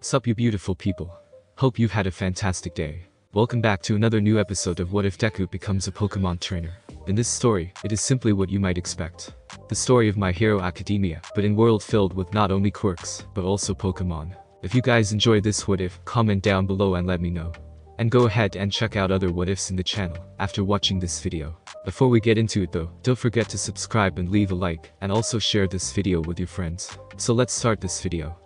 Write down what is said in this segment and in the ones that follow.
Sup you beautiful people. Hope you've had a fantastic day. Welcome back to another new episode of What If Deku Becomes a Pokemon Trainer. In this story, it is simply what you might expect. The story of My Hero Academia, but in world filled with not only quirks, but also Pokemon. If you guys enjoy this what if, comment down below and let me know. And go ahead and check out other what ifs in the channel, after watching this video. Before we get into it though, don't forget to subscribe and leave a like, and also share this video with your friends. So let's start this video.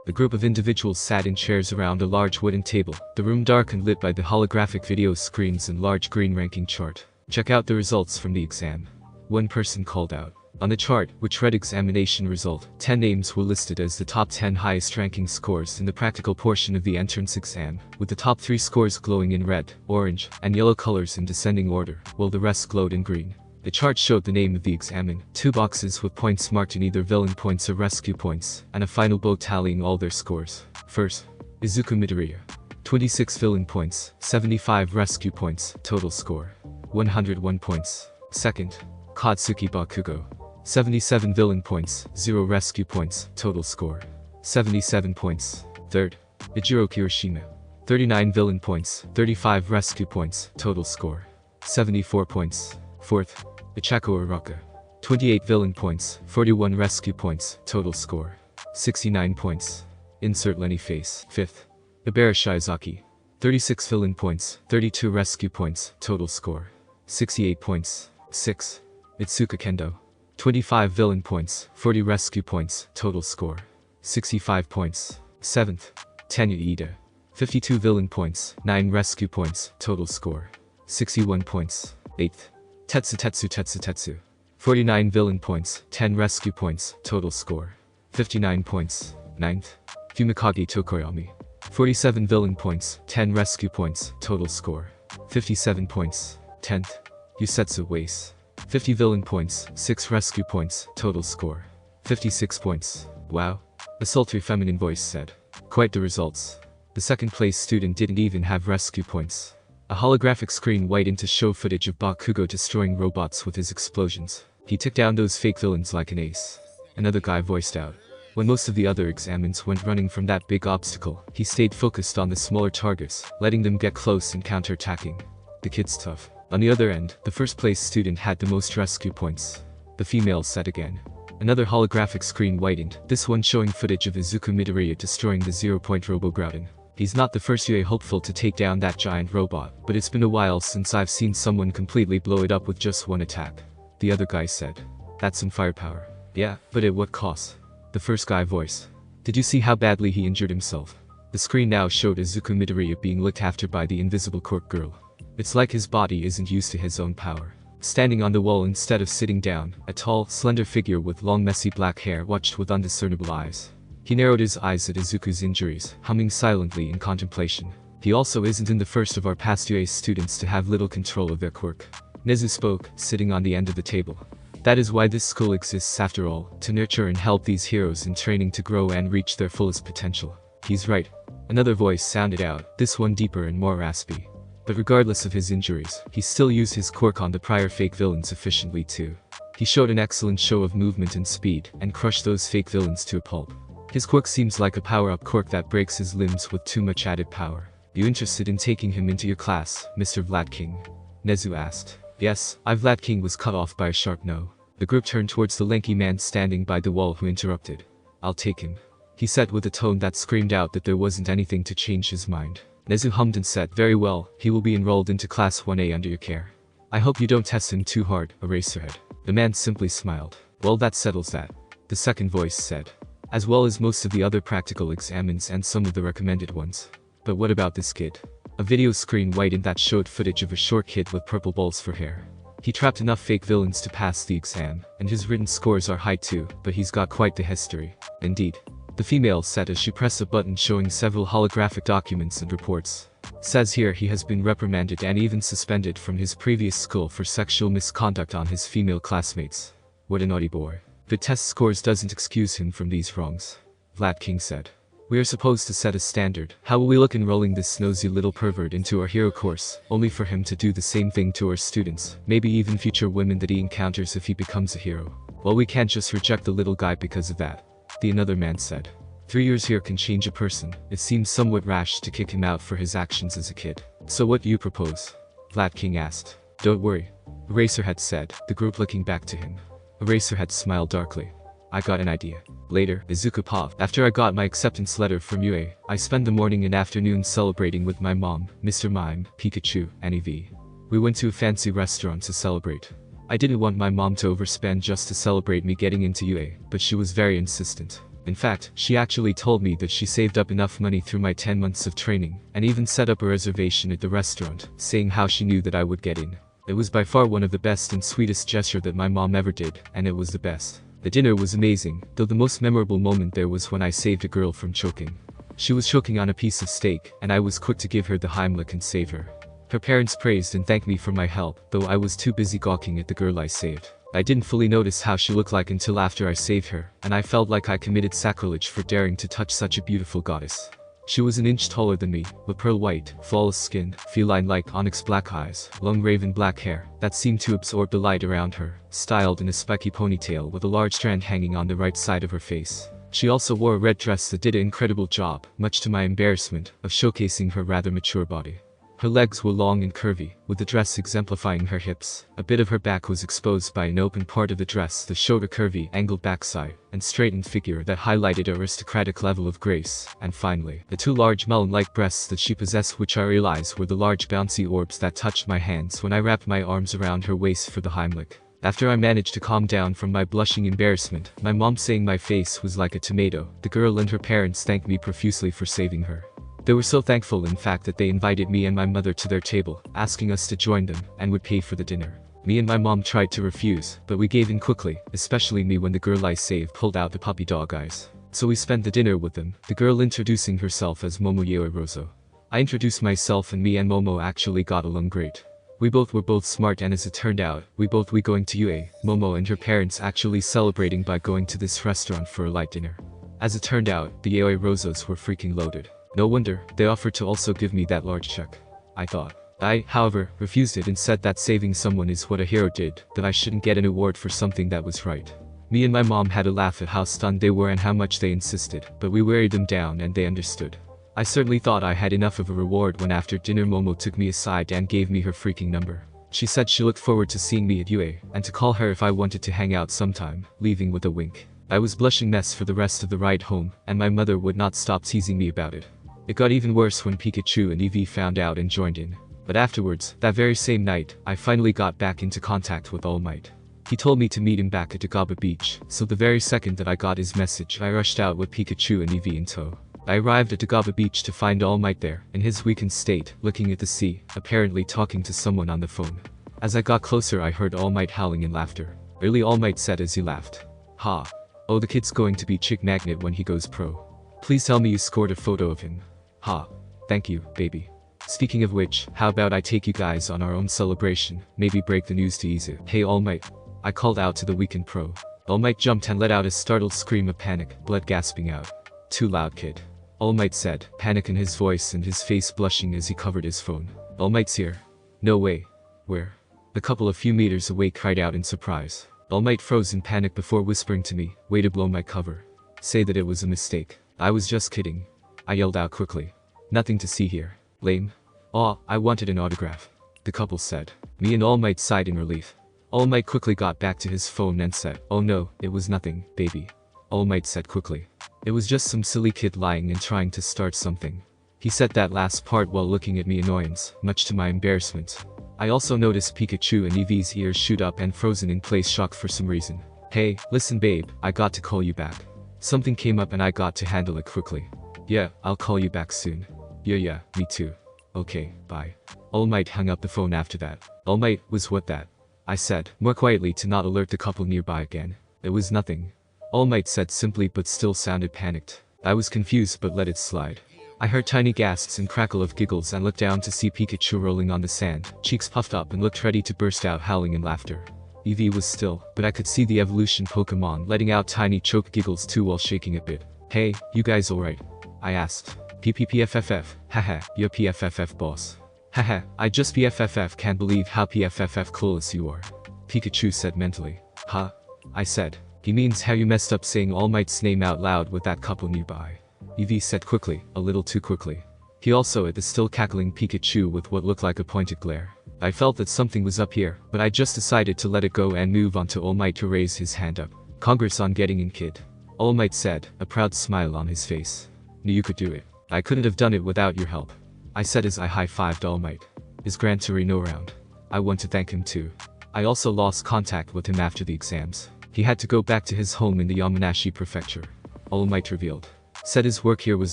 A group of individuals sat in chairs around a large wooden table, the room dark and lit by the holographic video screens and large green ranking chart. Check out the results from the exam. One person called out. On the chart, which read examination result, 10 names were listed as the top 10 highest ranking scores in the practical portion of the entrance exam, with the top 3 scores glowing in red, orange, and yellow colors in descending order, while the rest glowed in green. The chart showed the name of the examined, 2 boxes with points marked in either villain points or rescue points, and a final bow tallying all their scores. First, Izuku Midoriya. 26 villain points, 75 rescue points, total score 101 points. Second, Katsuki Bakugo. 77 villain points, 0 rescue points, total score 77 points. Third, Ijiro Kirishima. 39 villain points, 35 rescue points, total score 74 points. Fourth, Ichako Araka. 28 villain points, 41 rescue points, total score 69 points. Insert Lenny face. Fifth, Ibarashi Izaki. 36 villain points, 32 rescue points, total score 68 points. Sixth, Mitsuka Kendo. 25 villain points, 40 rescue points, total score 65 points. Seventh, Tanya Ida. 52 villain points, 9 rescue points, total score 61 points. Eighth, Tetsu. 49 villain points, 10 rescue points, total score 59 points. Ninth, Fumikage Tokoyami. 47 villain points, 10 rescue points, total score 57 points. 10th, Yusetsu Wace. 50 villain points, 6 rescue points, total score 56 points. Wow, a sultry feminine voice said. Quite the results. The second place student didn't even have rescue points. A holographic screen widened to show footage of Bakugo destroying robots with his explosions. He took down those fake villains like an ace. Another guy voiced out. When most of the other examines went running from that big obstacle, he stayed focused on the smaller targets, letting them get close and counter-attacking. The kid's tough. On the other end, the first place student had the most rescue points. The female said again. Another holographic screen widened, this one showing footage of Izuku Midoriya destroying the 0-point Robo-Groudon. He's not the first UA hopeful to take down that giant robot, but it's been a while since I've seen someone completely blow it up with just one attack. The other guy said. That's some firepower. Yeah, but at what cost? The first guy voiced. Did you see how badly he injured himself? The screen now showed Izuku Midoriya being looked after by the invisible Quirk girl. It's like his body isn't used to his own power. Standing on the wall instead of sitting down, a tall, slender figure with long messy black hair watched with undiscernible eyes. He narrowed his eyes at Izuku's injuries, humming silently in contemplation. He also isn't in the first of our past UA students to have little control of their quirk. Nezu spoke, sitting on the end of the table. That is why this school exists after all, to nurture and help these heroes in training to grow and reach their fullest potential. He's right. Another voice sounded out, this one deeper and more raspy. But regardless of his injuries, he still used his quirk on the prior fake villains efficiently too. He showed an excellent show of movement and speed, and crushed those fake villains to a pulp. His quirk seems like a power-up quirk that breaks his limbs with too much added power. You interested in taking him into your class, Mr. Vlad King? Nezu asked. Yes, Vlad King was cut off by a sharp no. The group turned towards the lanky man standing by the wall who interrupted. I'll take him. He said with a tone that screamed out that there wasn't anything to change his mind. Nezu hummed and said, very well, he will be enrolled into class 1A under your care. I hope you don't test him too hard, Eraserhead. The man simply smiled. Well, that settles that. The second voice said. As well as most of the other practical examens and some of the recommended ones. But what about this kid? A video screen widened that showed footage of a short kid with purple balls for hair. He trapped enough fake villains to pass the exam, and his written scores are high too, but he's got quite the history. Indeed. The female said as she pressed a button showing several holographic documents and reports. Says here he has been reprimanded and even suspended from his previous school for sexual misconduct on his female classmates. What a naughty boy. But test scores doesn't excuse him from these wrongs. Vlad King said. We are supposed to set a standard. How will we look enrolling this nosy little pervert into our hero course, only for him to do the same thing to our students, maybe even future women that he encounters if he becomes a hero? Well, we can't just reject the little guy because of that. The another man said. 3 years here can change a person. It seems somewhat rash to kick him out for his actions as a kid. So what do you propose? Flat King asked. Don't worry. Eraserhead said, the group looking back to him. Eraserhead smiled darkly. I got an idea. Later, Izuku popped. After I got my acceptance letter from UA, I spent the morning and afternoon celebrating with my mom, Mr. Mime, Pikachu, and Eevee. We went to a fancy restaurant to celebrate. I didn't want my mom to overspend just to celebrate me getting into UA, but she was very insistent. In fact, she actually told me that she saved up enough money through my 10 months of training, and even set up a reservation at the restaurant, saying how she knew that I would get in. It was by far one of the best and sweetest gesture that my mom ever did, and it was the best. The dinner was amazing, though the most memorable moment there was when I saved a girl from choking. She was choking on a piece of steak, and I was quick to give her the Heimlich and save her. Her parents praised and thanked me for my help, though I was too busy gawking at the girl I saved. I didn't fully notice how she looked like until after I saved her, and I felt like I committed sacrilege for daring to touch such a beautiful goddess. She was an inch taller than me, with pearl white, flawless skin, feline-like onyx black eyes, long raven black hair that seemed to absorb the light around her, styled in a spiky ponytail with a large strand hanging on the right side of her face. She also wore a red dress that did an incredible job, much to my embarrassment, of showcasing her rather mature body. Her legs were long and curvy, with the dress exemplifying her hips. A bit of her back was exposed by an open part of the dress that showed a curvy, angled backside, and straightened figure that highlighted her aristocratic level of grace. And finally, the two large melon-like breasts that she possessed, which I realized were the large bouncy orbs that touched my hands when I wrapped my arms around her waist for the Heimlich. After I managed to calm down from my blushing embarrassment, my mom saying my face was like a tomato, the girl and her parents thanked me profusely for saving her. They were so thankful in fact that they invited me and my mother to their table, asking us to join them, and would pay for the dinner. Me and my mom tried to refuse, but we gave in quickly, especially me when the girl I saved pulled out the puppy dog eyes. So we spent the dinner with them, the girl introducing herself as Momo Yaoi Rozo. I introduced myself and me and Momo actually got along great. We both were both smart, and as it turned out, we going to UA, Momo and her parents actually celebrating by going to this restaurant for a light dinner. As it turned out, the Yaoi Rozos were freaking loaded. No wonder, they offered to also give me that large check. I thought. I, however, refused it and said that saving someone is what a hero did, that I shouldn't get an award for something that was right. Me and my mom had a laugh at how stunned they were and how much they insisted, but we wearied them down and they understood. I certainly thought I had enough of a reward when after dinner Momo took me aside and gave me her freaking number. She said she looked forward to seeing me at UA, and to call her if I wanted to hang out sometime, leaving with a wink. I was blushing mess for the rest of the ride home, and my mother would not stop teasing me about it. It got even worse when Pikachu and Eevee found out and joined in. But afterwards, that very same night, I finally got back into contact with All Might. He told me to meet him back at Dagaba Beach, so the very second that I got his message I rushed out with Pikachu and Eevee in tow. I arrived at Dagaba Beach to find All Might there, in his weakened state, looking at the sea, apparently talking to someone on the phone. As I got closer I heard All Might howling in laughter. Really, All Might said as he laughed. Ha. Oh, the kid's going to be chick magnet when he goes pro. Please tell me you scored a photo of him. Ha. Thank you, baby. Speaking of which, how about I take you guys on our own celebration, maybe break the news to Izu. Hey All Might. I called out to the weekend pro. All Might jumped and let out a startled scream of panic, blood gasping out. Too loud, kid. All Might said, panic in his voice and his face blushing as he covered his phone. All Might's here. No way. Where? The couple a few meters away cried out in surprise. All Might froze in panic before whispering to me, way to blow my cover. Say that it was a mistake. I was just kidding. I yelled out quickly. Nothing to see here. Lame. Aw, I wanted an autograph. The couple said. Me and All Might sighed in relief. All Might quickly got back to his phone and said, oh no, it was nothing, baby. All Might said quickly. It was just some silly kid lying and trying to start something. He said that last part while looking at me annoyance, much to my embarrassment. I also noticed Pikachu and Eevee's ears shoot up and frozen in place, shocked for some reason. Hey, listen babe, I got to call you back. Something came up and I got to handle it quickly. Yeah, I'll call you back soon. Yeah, me too. Okay, bye. All Might hung up the phone after that. All Might, was what that? I said, more quietly to not alert the couple nearby again. It was nothing. All Might said simply but still sounded panicked. I was confused but let it slide. I heard tiny gasps and crackle of giggles and looked down to see Pikachu rolling on the sand, cheeks puffed up and looked ready to burst out howling in laughter. Eevee was still, but I could see the evolution Pokemon letting out tiny choked giggles too while shaking a bit. Hey, you guys alright? I asked. PPPFFF, haha, you're PFFF boss. Haha, I just PFFF can't believe how PFFF clueless you are. Pikachu said mentally. Huh? I said. He means how you messed up saying All Might's name out loud with that couple nearby. Eevee said quickly, a little too quickly. He also at the still cackling Pikachu with what looked like a pointed glare. I felt that something was up here, but I just decided to let it go and move on to All Might to raise his hand up. Congrats on getting in, kid. All Might said, a proud smile on his face. Knew you could do it. I couldn't have done it without your help. I said as I high-fived All Might. His Gran Torino round. I want to thank him too. I also lost contact with him after the exams. He had to go back to his home in the Yamanashi prefecture. All Might revealed. Said his work here was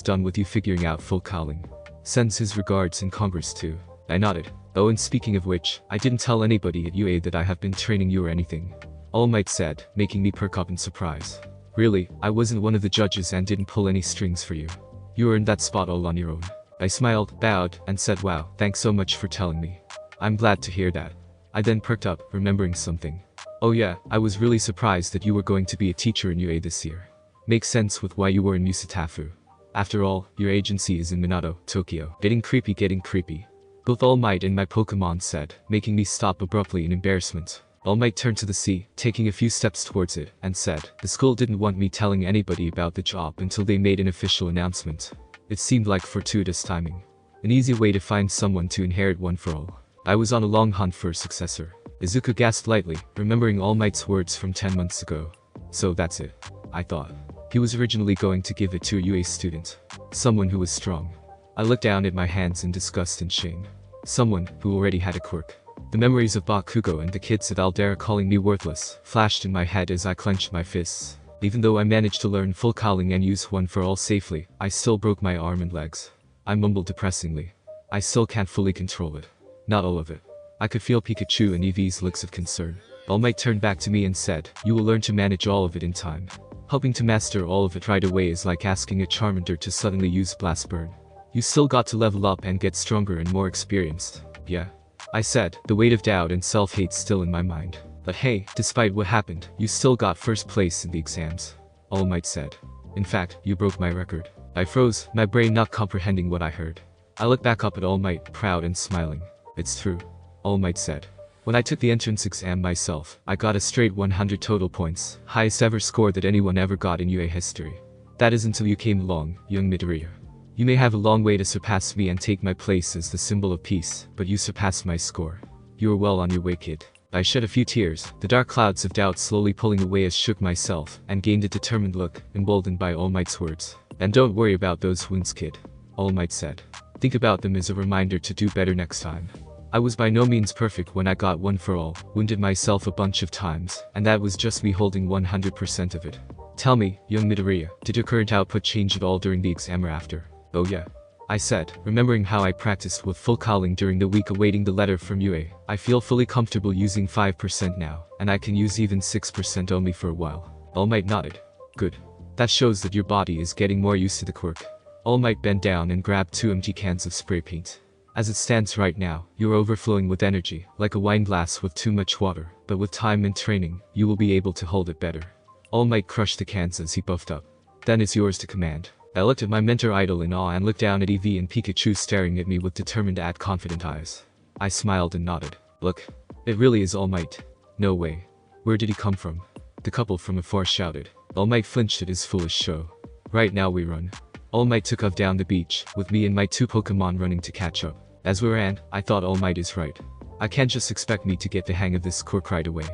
done with you figuring out full calling. Sends his regards and congrats too. I nodded. Oh, and speaking of which, I didn't tell anybody at UA that I have been training you or anything. All Might said, making me perk up in surprise. Really, I wasn't one of the judges and didn't pull any strings for you. You earned that spot all on your own. I smiled, bowed, and said wow, thanks so much for telling me. I'm glad to hear that. I then perked up, remembering something. Oh yeah, I was really surprised that you were going to be a teacher in UA this year. Makes sense with why you were in Yusutafu. After all, your agency is in Minato, Tokyo. Getting creepy. Both All Might and my Pokemon said, making me stop abruptly in embarrassment. All Might turned to the sea, taking a few steps towards it, and said, the school didn't want me telling anybody about the job until they made an official announcement. It seemed like fortuitous timing. An easy way to find someone to inherit One for All. I was on a long hunt for a successor. Izuku gasped lightly, remembering All Might's words from 10 months ago. So that's it. I thought. He was originally going to give it to a UA student. Someone who was strong. I looked down at my hands in disgust and shame. Someone who already had a quirk. The memories of Bakugo and the kids at Aldera calling me worthless flashed in my head as I clenched my fists. Even though I managed to learn full calling and use One for All safely, I still broke my arm and legs. I mumbled depressingly. I still can't fully control it. Not all of it. I could feel Pikachu and Eevee's looks of concern. All Might turned back to me and said, you will learn to manage all of it in time. Hoping to master all of it right away is like asking a Charmander to suddenly use Blast Burn. You still got to level up and get stronger and more experienced. Yeah. I said, the weight of doubt and self-hate still in my mind. But hey, despite what happened, you still got first place in the exams. All Might said. In fact, you broke my record. I froze, my brain not comprehending what I heard. I looked back up at All Might, proud and smiling. It's true. All Might said. When I took the entrance exam myself, I got a straight 100 total points, highest ever score that anyone ever got in UA history. That is until you came along, young Midoriya. You may have a long way to surpass me and take my place as the symbol of peace, but you surpassed my score. You are well on your way, kid. I shed a few tears, the dark clouds of doubt slowly pulling away as shook myself, and gained a determined look, emboldened by All Might's words. And don't worry about those wounds, kid. All Might said. Think about them as a reminder to do better next time. I was by no means perfect when I got One for All, wounded myself a bunch of times, and that was just me holding 100% of it. Tell me, young Midoriya, did your current output change at all during the exam or after? Oh yeah. I said, remembering how I practiced with full calling during the week awaiting the letter from UA. I feel fully comfortable using 5% now, and I can use even 6% only for a while. All Might nodded. Good. That shows that your body is getting more used to the quirk. All Might bent down and grabbed 2 empty cans of spray paint. As it stands right now, you are overflowing with energy, like a wine glass with too much water, but with time and training, you will be able to hold it better. All Might crushed the cans as he buffed up. Then it's yours to command. I looked at my mentor idol in awe and looked down at Eevee and Pikachu staring at me with determined and confident eyes. I smiled and nodded. Look. It really is All Might. No way. Where did he come from? The couple from afar shouted. All Might flinched at his foolish show. Right now we run. All Might took off down the beach, with me and my 2 Pokemon running to catch up. As we ran, I thought All Might is right. I can't just expect me to get the hang of this quirk right away.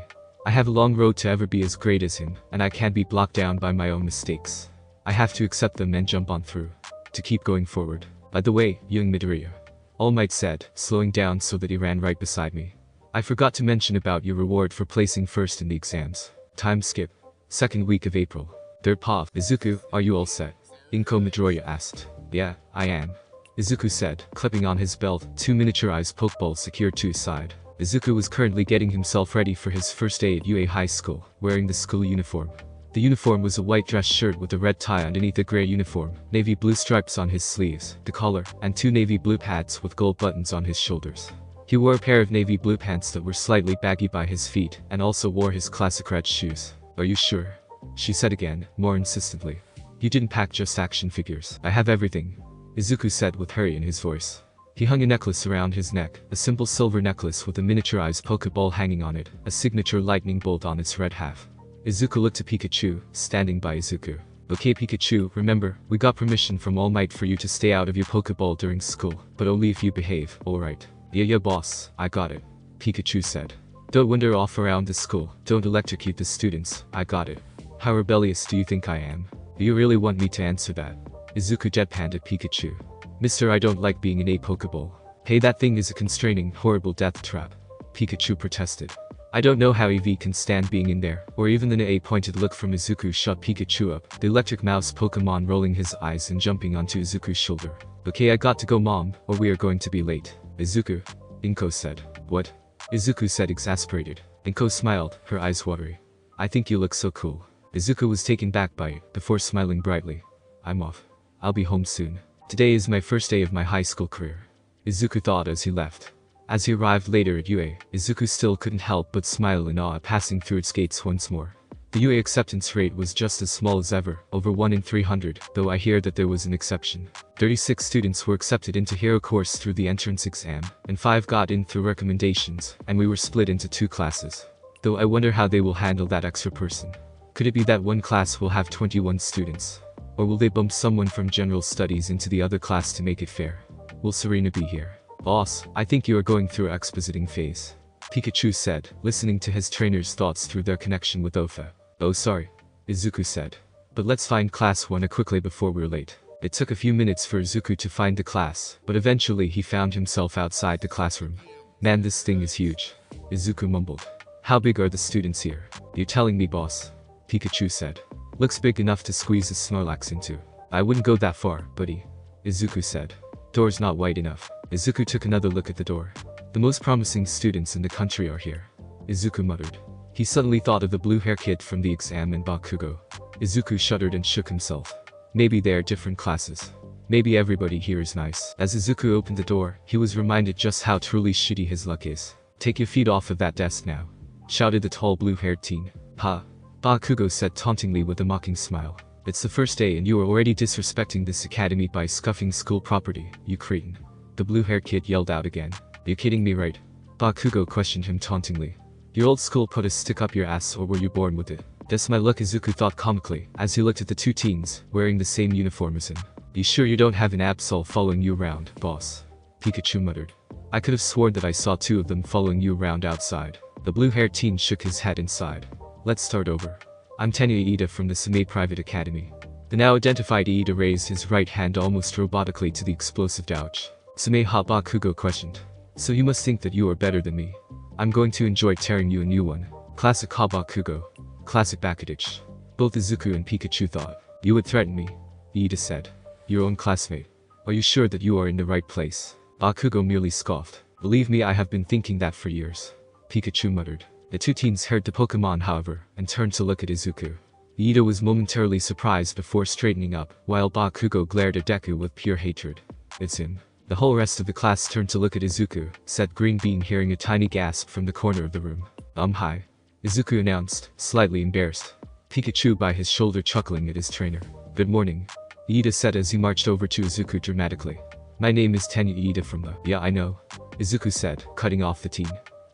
I have a long road to ever be as great as him, and I can't be blocked down by my own mistakes. I have to accept them and jump on through. To keep going forward. By the way, young Midoriya. All Might said, slowing down so that he ran right beside me. I forgot to mention about your reward for placing first in the exams. Time skip. 2nd week of April. 3rd POV. Izuku, are you all set? Izuku Midoriya asked. Yeah, I am. Izuku said, clipping on his belt, 2 miniaturized Pokeballs secured to his side. Izuku was currently getting himself ready for his first day at UA High School, wearing the school uniform. The uniform was a white dress shirt with a red tie underneath a gray uniform, navy blue stripes on his sleeves, the collar, and 2 navy blue pads with gold buttons on his shoulders. He wore a pair of navy blue pants that were slightly baggy by his feet, and also wore his classic red shoes. Are you sure? She said again, more insistently. You didn't pack just action figures. I have everything. Izuku said with hurry in his voice. He hung a necklace around his neck, a simple silver necklace with a miniaturized Pokeball hanging on it, a signature lightning bolt on its red half. Izuku looked at Pikachu, standing by Izuku. Okay Pikachu, remember, we got permission from All Might for you to stay out of your Pokeball during school, but only if you behave, alright? Yeah boss, I got it. Pikachu said. Don't wander off around the school, don't electrocute the students, I got it. How rebellious do you think I am? Do you really want me to answer that? Izuku deadpanned at Pikachu. Mister, I don't like being in a Pokeball. Hey, that thing is a constraining, horrible death trap. Pikachu protested. I don't know how EV can stand being in there, or even the pointed look from Izuku shut Pikachu up, the electric mouse Pokemon rolling his eyes and jumping onto Izuku's shoulder. Okay, I got to go mom, or we are going to be late. Izuku. Inko said. What? Izuku said exasperated. Inko smiled, her eyes watery. I think you look so cool. Izuku was taken back by it, before smiling brightly. I'm off. I'll be home soon. Today is my first day of my high school career. Izuku thought as he left. As he arrived later at UA, Izuku still couldn't help but smile in awe passing through its gates once more. The UA acceptance rate was just as small as ever, over 1 in 300, though I hear that there was an exception. 36 students were accepted into Hero course through the entrance exam, and 5 got in through recommendations, and we were split into 2 classes. Though I wonder how they will handle that extra person. Could it be that one class will have 21 students? Or will they bump someone from general studies into the other class to make it fair? Will Serena be here? Boss, I think you are going through an expositing phase. Pikachu said, listening to his trainer's thoughts through their connection with Ofa. Oh sorry. Izuku said. But let's find class 1 quickly before we're late. It took a few minutes for Izuku to find the class, but eventually he found himself outside the classroom. Man, this thing is huge. Izuku mumbled. How big are the students here? You're telling me, boss? Pikachu said. Looks big enough to squeeze a Snorlax into. I wouldn't go that far, buddy. Izuku said. Door's not wide enough. Izuku took another look at the door. The most promising students in the country are here. Izuku muttered. He suddenly thought of the blue-hair kid from the exam and Bakugo. Izuku shuddered and shook himself. Maybe they are different classes. Maybe everybody here is nice. As Izuku opened the door, he was reminded just how truly shitty his luck is. Take your feet off of that desk now. Shouted the tall blue-haired teen. Ha. Bakugo said tauntingly with a mocking smile. It's the first day and you are already disrespecting this academy by scuffing school property, you cretin. The blue-haired kid yelled out again. You kidding me, right? Bakugo questioned him tauntingly. Your old school put a stick up your ass, or were you born with it? That's my luck, Izuku thought comically, as he looked at the 2 teens, wearing the same uniform as him. You sure you don't have an Absol following you around, boss? Pikachu muttered. I could have sworn that I saw 2 of them following you around outside. The blue-haired teen shook his head and sighed. Let's start over. I'm Tenya Iida from the Same Private Academy. The now identified Iida raised his right hand almost robotically to the explosive douche. Same ha, Bakugo questioned. So you must think that you are better than me. I'm going to enjoy tearing you a new one. Classic ha, Bakugo. Classic Bakudich. Both Izuku and Pikachu thought. You would threaten me? Iida said. Your own classmate. Are you sure that you are in the right place? Bakugo merely scoffed. Believe me, I have been thinking that for years. Pikachu muttered. The 2 teens heard the Pokemon, however, and turned to look at Izuku. Iida was momentarily surprised before straightening up, while Bakugo glared at Deku with pure hatred. It's him. The whole rest of the class turned to look at Izuku, said Green Bean, hearing a tiny gasp from the corner of the room. Hi. Izuku announced, slightly embarrassed. Pikachu by his shoulder chuckling at his trainer. Good morning. Iida said as he marched over to Izuku dramatically. My name is Tenya Iida from the... Yeah, I know. Izuku said, cutting off the teen.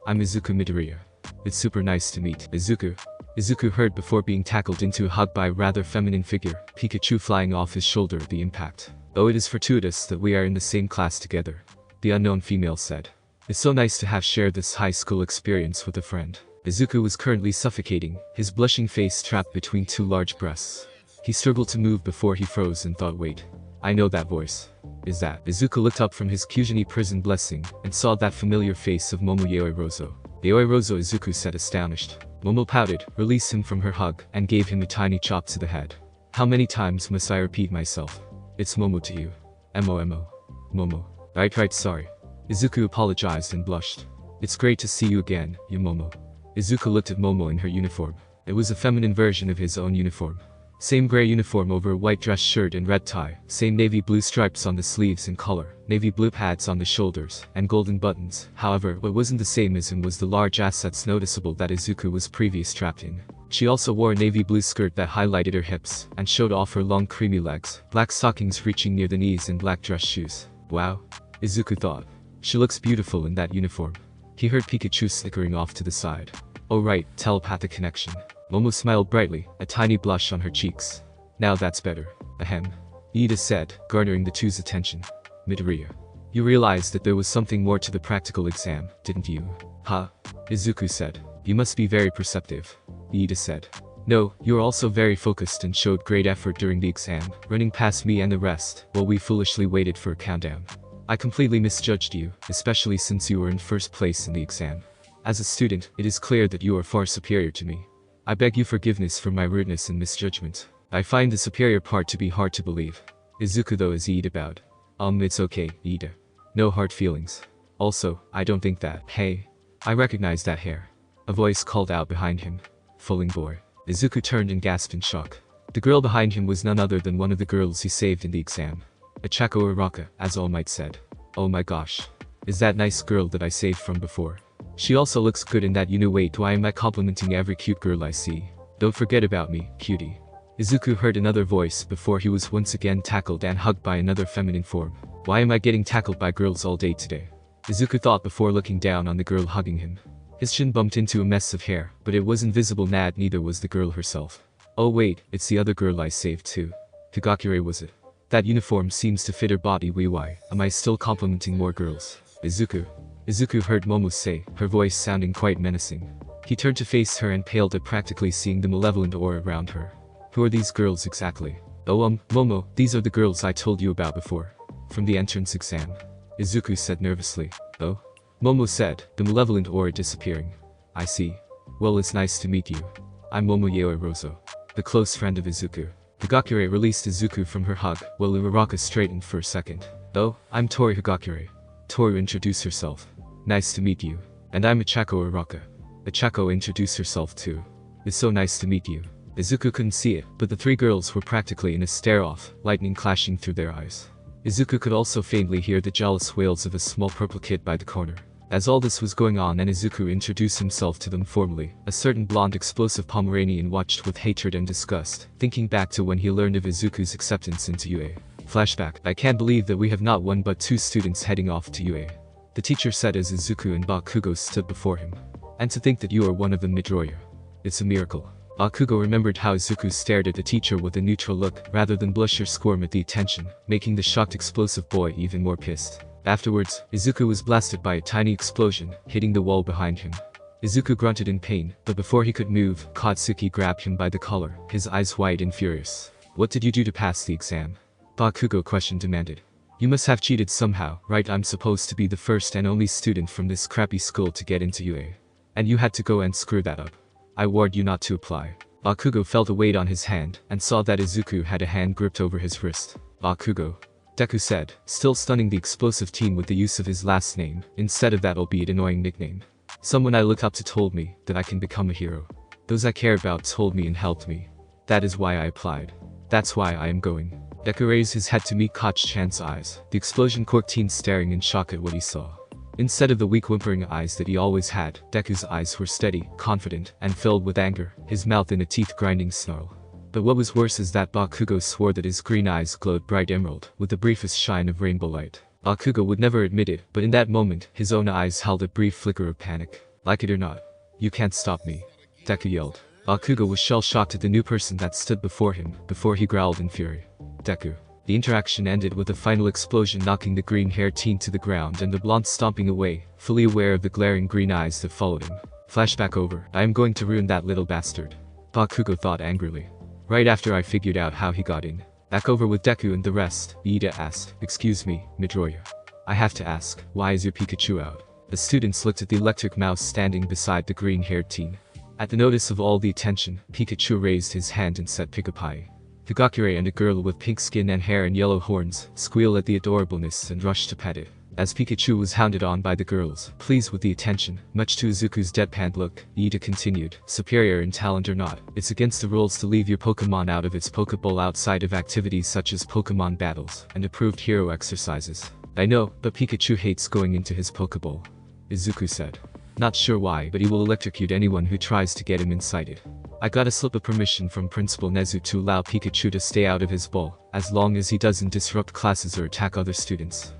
I'm Izuku Midoriya. It's super nice to meet Izuku. Izuku heard before being tackled into a hug by a rather feminine figure, Pikachu flying off his shoulder at the impact. Oh, it is fortuitous that we are in the same class together. The unknown female said. It's so nice to have shared this high school experience with a friend. Izuku was currently suffocating, his blushing face trapped between 2 large breasts. He struggled to move before he froze and thought, wait. I know that voice. Is that? Izuku looked up from his Kyujini prison blessing, and saw that familiar face of Momo Yaoi Rozo. Yaoi Rozo, Izuku said astonished. Momo pouted, released him from her hug, and gave him a tiny chop to the head. How many times must I repeat myself? It's Momo to you. Momo. Momo. Right, sorry. Izuku apologized and blushed. It's great to see you again, you Momo. Izuku looked at Momo in her uniform. It was a feminine version of his own uniform. Same gray uniform over a white dress shirt and red tie, same navy blue stripes on the sleeves and collar, navy blue pads on the shoulders, and golden buttons. However, what wasn't the same as him was the large assets noticeable that Izuku was previously strapped in. She also wore a navy blue skirt that highlighted her hips, and showed off her long creamy legs, black stockings reaching near the knees and black dress shoes. Wow. Izuku thought. She looks beautiful in that uniform. He heard Pikachu snickering off to the side. Oh right, telepathic connection. Momo smiled brightly, a tiny blush on her cheeks. Now that's better. Ahem. Iida said, garnering the two's attention. Midoriya. You realized that there was something more to the practical exam, didn't you? Huh? Izuku said. You must be very perceptive. Iida said. No, you are also very focused and showed great effort during the exam, running past me and the rest, while we foolishly waited for a countdown. I completely misjudged you, especially since you were in first place in the exam. As a student, it is clear that you are far superior to me. I beg you forgiveness for my rudeness and misjudgment. I find the superior part to be hard to believe. Izuku though as Iida bowed. It's okay, Iida. No hard feelings. Also, I don't think that. Hey. I recognize that hair. A voice called out behind him. Fooling boy. Izuku turned and gasped in shock. The girl behind him was none other than one of the girls he saved in the exam. Achako Araka, as All Might said. Oh my gosh. Is that nice girl that I saved from before? She also looks good in that wait, why am I complimenting every cute girl I see? Don't forget about me, cutie. Izuku heard another voice before he was once again tackled and hugged by another feminine form. Why am I getting tackled by girls all day today? Izuku thought before looking down on the girl hugging him. His chin bumped into a mess of hair, but it wasn't visible, neither was the girl herself. Oh wait, it's the other girl I saved too. Higakure was it? That uniform seems to fit her body, why am I still complimenting more girls? Izuku heard Momo say, her voice sounding quite menacing. He turned to face her and paled at practically seeing the malevolent aura around her. Who are these girls exactly? Oh Momo, these are the girls I told you about before. From the entrance exam. Izuku said nervously. Oh? Momo said, the malevolent aura disappearing. I see. Well, it's nice to meet you. I'm Momo Rozo, the close friend of Izuku. Higakure released Izuku from her hug, while Uraraka straightened for a second. Oh, I'm Tori Higakure. Tori introduced herself. Nice to meet you. And I'm Achako Araka. Achako introduced herself too. It's so nice to meet you. Izuku couldn't see it, but the three girls were practically in a stare-off, lightning clashing through their eyes. Izuku could also faintly hear the jealous wails of a small purple kid by the corner. As all this was going on and Izuku introduced himself to them formally, a certain blonde explosive Pomeranian watched with hatred and disgust, thinking back to when he learned of Izuku's acceptance into UA. Flashback. I can't believe that we have not one but two students heading off to UA. The teacher said as Izuku and Bakugo stood before him. And to think that you are one of them, Midoriya. It's a miracle. Bakugo remembered how Izuku stared at the teacher with a neutral look rather than blush or squirm at the attention, making the shocked explosive boy even more pissed. Afterwards, Izuku was blasted by a tiny explosion, hitting the wall behind him. Izuku grunted in pain, but before he could move, Katsuki grabbed him by the collar, his eyes wide and furious. What did you do to pass the exam? Bakugo question demanded. You must have cheated somehow, right? I'm supposed to be the first and only student from this crappy school to get into UA. And you had to go and screw that up. I warned you not to apply. Bakugo felt a weight on his hand, and saw that Izuku had a hand gripped over his wrist. Bakugo. Deku said, still stunning the explosive team with the use of his last name, instead of that albeit annoying nickname. Someone I look up to told me that I can become a hero. Those I care about told me and helped me. That is why I applied. That's why I am going. Deku raised his head to meet Koch-chan's eyes, the explosion Quirk teen staring in shock at what he saw. Instead of the weak whimpering eyes that he always had, Deku's eyes were steady, confident, and filled with anger, his mouth in a teeth-grinding snarl. But what was worse is that Bakugo swore that his green eyes glowed bright emerald, with the briefest shine of rainbow light. Bakugo would never admit it, but in that moment, his own eyes held a brief flicker of panic. Like it or not, you can't stop me. Deku yelled. Bakugo was shell-shocked at the new person that stood before him, before he growled in fury. Deku. The interaction ended with a final explosion knocking the green-haired teen to the ground and the blonde stomping away, fully aware of the glaring green eyes that followed him. Flashback over. I am going to ruin that little bastard. Bakugo thought angrily. Right after I figured out how he got in. Back over with Deku and the rest, Iida asked, excuse me, Midoriya. I have to ask, why is your Pikachu out? The students looked at the electric mouse standing beside the green-haired teen. At the notice of all the attention, Pikachu raised his hand and said Pikapai. Higakure and a girl with pink skin and hair and yellow horns squealed at the adorableness and rushed to pet it. As Pikachu was hounded on by the girls, pleased with the attention, much to Izuku's deadpan look, Iida continued, superior in talent or not, it's against the rules to leave your Pokemon out of its Pokeball outside of activities such as Pokemon battles and approved hero exercises. I know, but Pikachu hates going into his Pokeball. Izuku said. Not sure why, but he will electrocute anyone who tries to get him inside it. I got a slip of permission from Principal Nezu to allow Pikachu to stay out of his ball, as long as he doesn't disrupt classes or attack other students.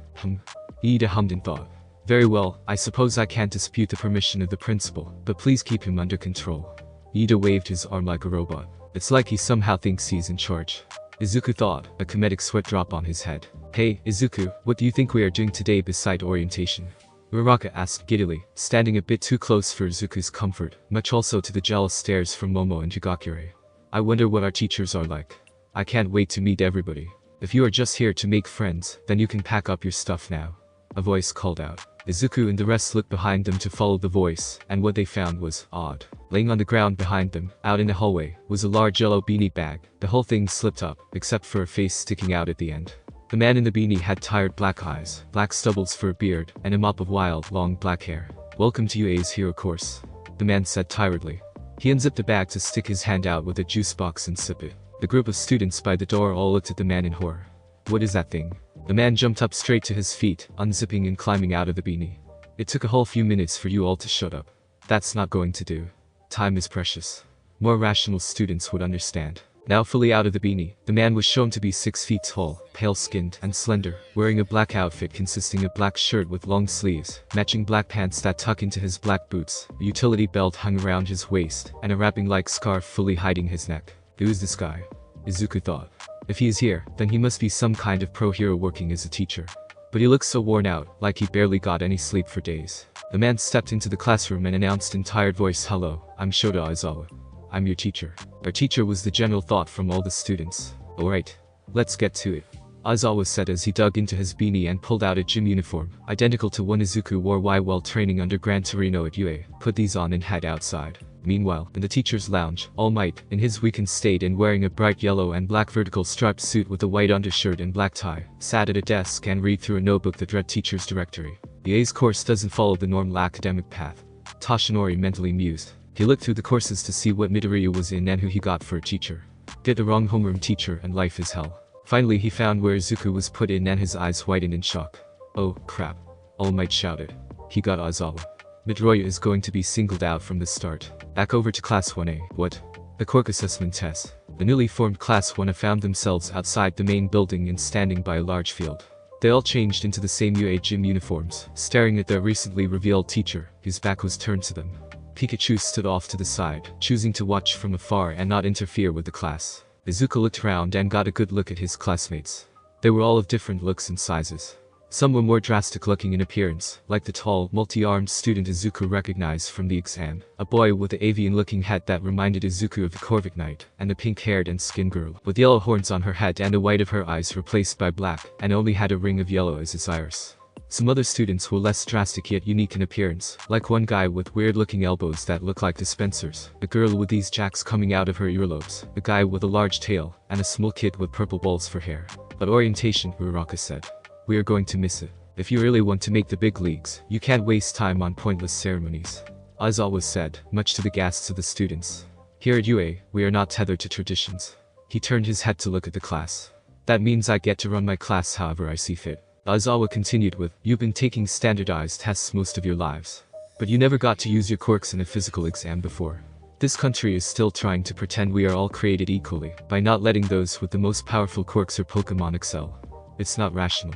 Iida hummed in thought. Very well, I suppose I can't dispute the permission of the principal, but please keep him under control. Ida waved his arm like a robot. It's like he somehow thinks he's in charge. Izuku thought, a comedic sweat drop on his head. Hey, Izuku, what do you think we are doing today beside orientation? Uraraka asked giddily, standing a bit too close for Izuku's comfort, much also to the jealous stares from Momo and Higakure. I wonder what our teachers are like. I can't wait to meet everybody. If you are just here to make friends, then you can pack up your stuff now. A voice called out. Izuku and the rest looked behind them to follow the voice, and what they found was odd. Laying on the ground behind them, out in the hallway, was a large yellow beanie bag. The whole thing slipped up, except for a face sticking out at the end. The man in the beanie had tired black eyes, black stubbles for a beard, and a mop of wild, long black hair. Welcome to UA's hero course, the man said tiredly. He unzipped the bag to stick his hand out with a juice box and sip it. The group of students by the door all looked at the man in horror. What is that thing? The man jumped up straight to his feet, unzipping and climbing out of the beanie. It took a whole few minutes for you all to shut up. That's not going to do. Time is precious. More rational students would understand. Now fully out of the beanie, the man was shown to be 6 feet tall, pale-skinned, and slender, wearing a black outfit consisting of black shirt with long sleeves, matching black pants that tuck into his black boots, a utility belt hung around his waist, and a wrapping-like scarf fully hiding his neck. Who's this guy? Izuku thought. If he is here, then he must be some kind of pro-hero working as a teacher. But he looks so worn out, like he barely got any sleep for days. The man stepped into the classroom and announced in tired voice, "Hello, I'm Shota Aizawa. I'm your teacher." Our teacher was the general thought from all the students. Alright, let's get to it. Aizawa said as he dug into his beanie and pulled out a gym uniform, identical to one Izuku wore while training under Gran Torino at UA. Put these on and head outside. Meanwhile, in the teacher's lounge, All Might, in his weakened state and wearing a bright yellow and black vertical striped suit with a white undershirt and black tie, sat at a desk and read through a notebook the dread teacher's directory. The A's course doesn't follow the normal academic path. Toshinori mentally mused. He looked through the courses to see what Midoriya was in and who he got for a teacher. Get the wrong homeroom teacher and life is hell. Finally he found where Izuku was put in and his eyes whitened in shock. Oh, crap. All Might shouted. He got Aizawa. Midoriya is going to be singled out from the start. Back over to Class 1A. What? The Quirk assessment test. The newly formed Class 1A found themselves outside the main building and standing by a large field. They all changed into the same UA gym uniforms, staring at their recently revealed teacher, whose back was turned to them. Pikachu stood off to the side, choosing to watch from afar and not interfere with the class. Izuku looked around and got a good look at his classmates. They were all of different looks and sizes. Some were more drastic looking in appearance, like the tall, multi-armed student Izuku recognized from the exam, a boy with the avian-looking hat that reminded Izuku of the Corvic Knight, and a pink-haired and skinned girl, with yellow horns on her head and the white of her eyes replaced by black, and only had a ring of yellow as his iris. Some other students were less drastic yet unique in appearance, like one guy with weird-looking elbows that look like dispensers, a girl with these jacks coming out of her earlobes, a guy with a large tail, and a small kid with purple balls for hair. But orientation, Uraraka said. We are going to miss it. If you really want to make the big leagues, you can't waste time on pointless ceremonies. Aizawa said, much to the gasps of the students. Here at UA, we are not tethered to traditions. He turned his head to look at the class. That means I get to run my class however I see fit. Aizawa continued with, you've been taking standardized tests most of your lives. But you never got to use your quirks in a physical exam before. This country is still trying to pretend we are all created equally, by not letting those with the most powerful quirks or Pokemon excel. It's not rational.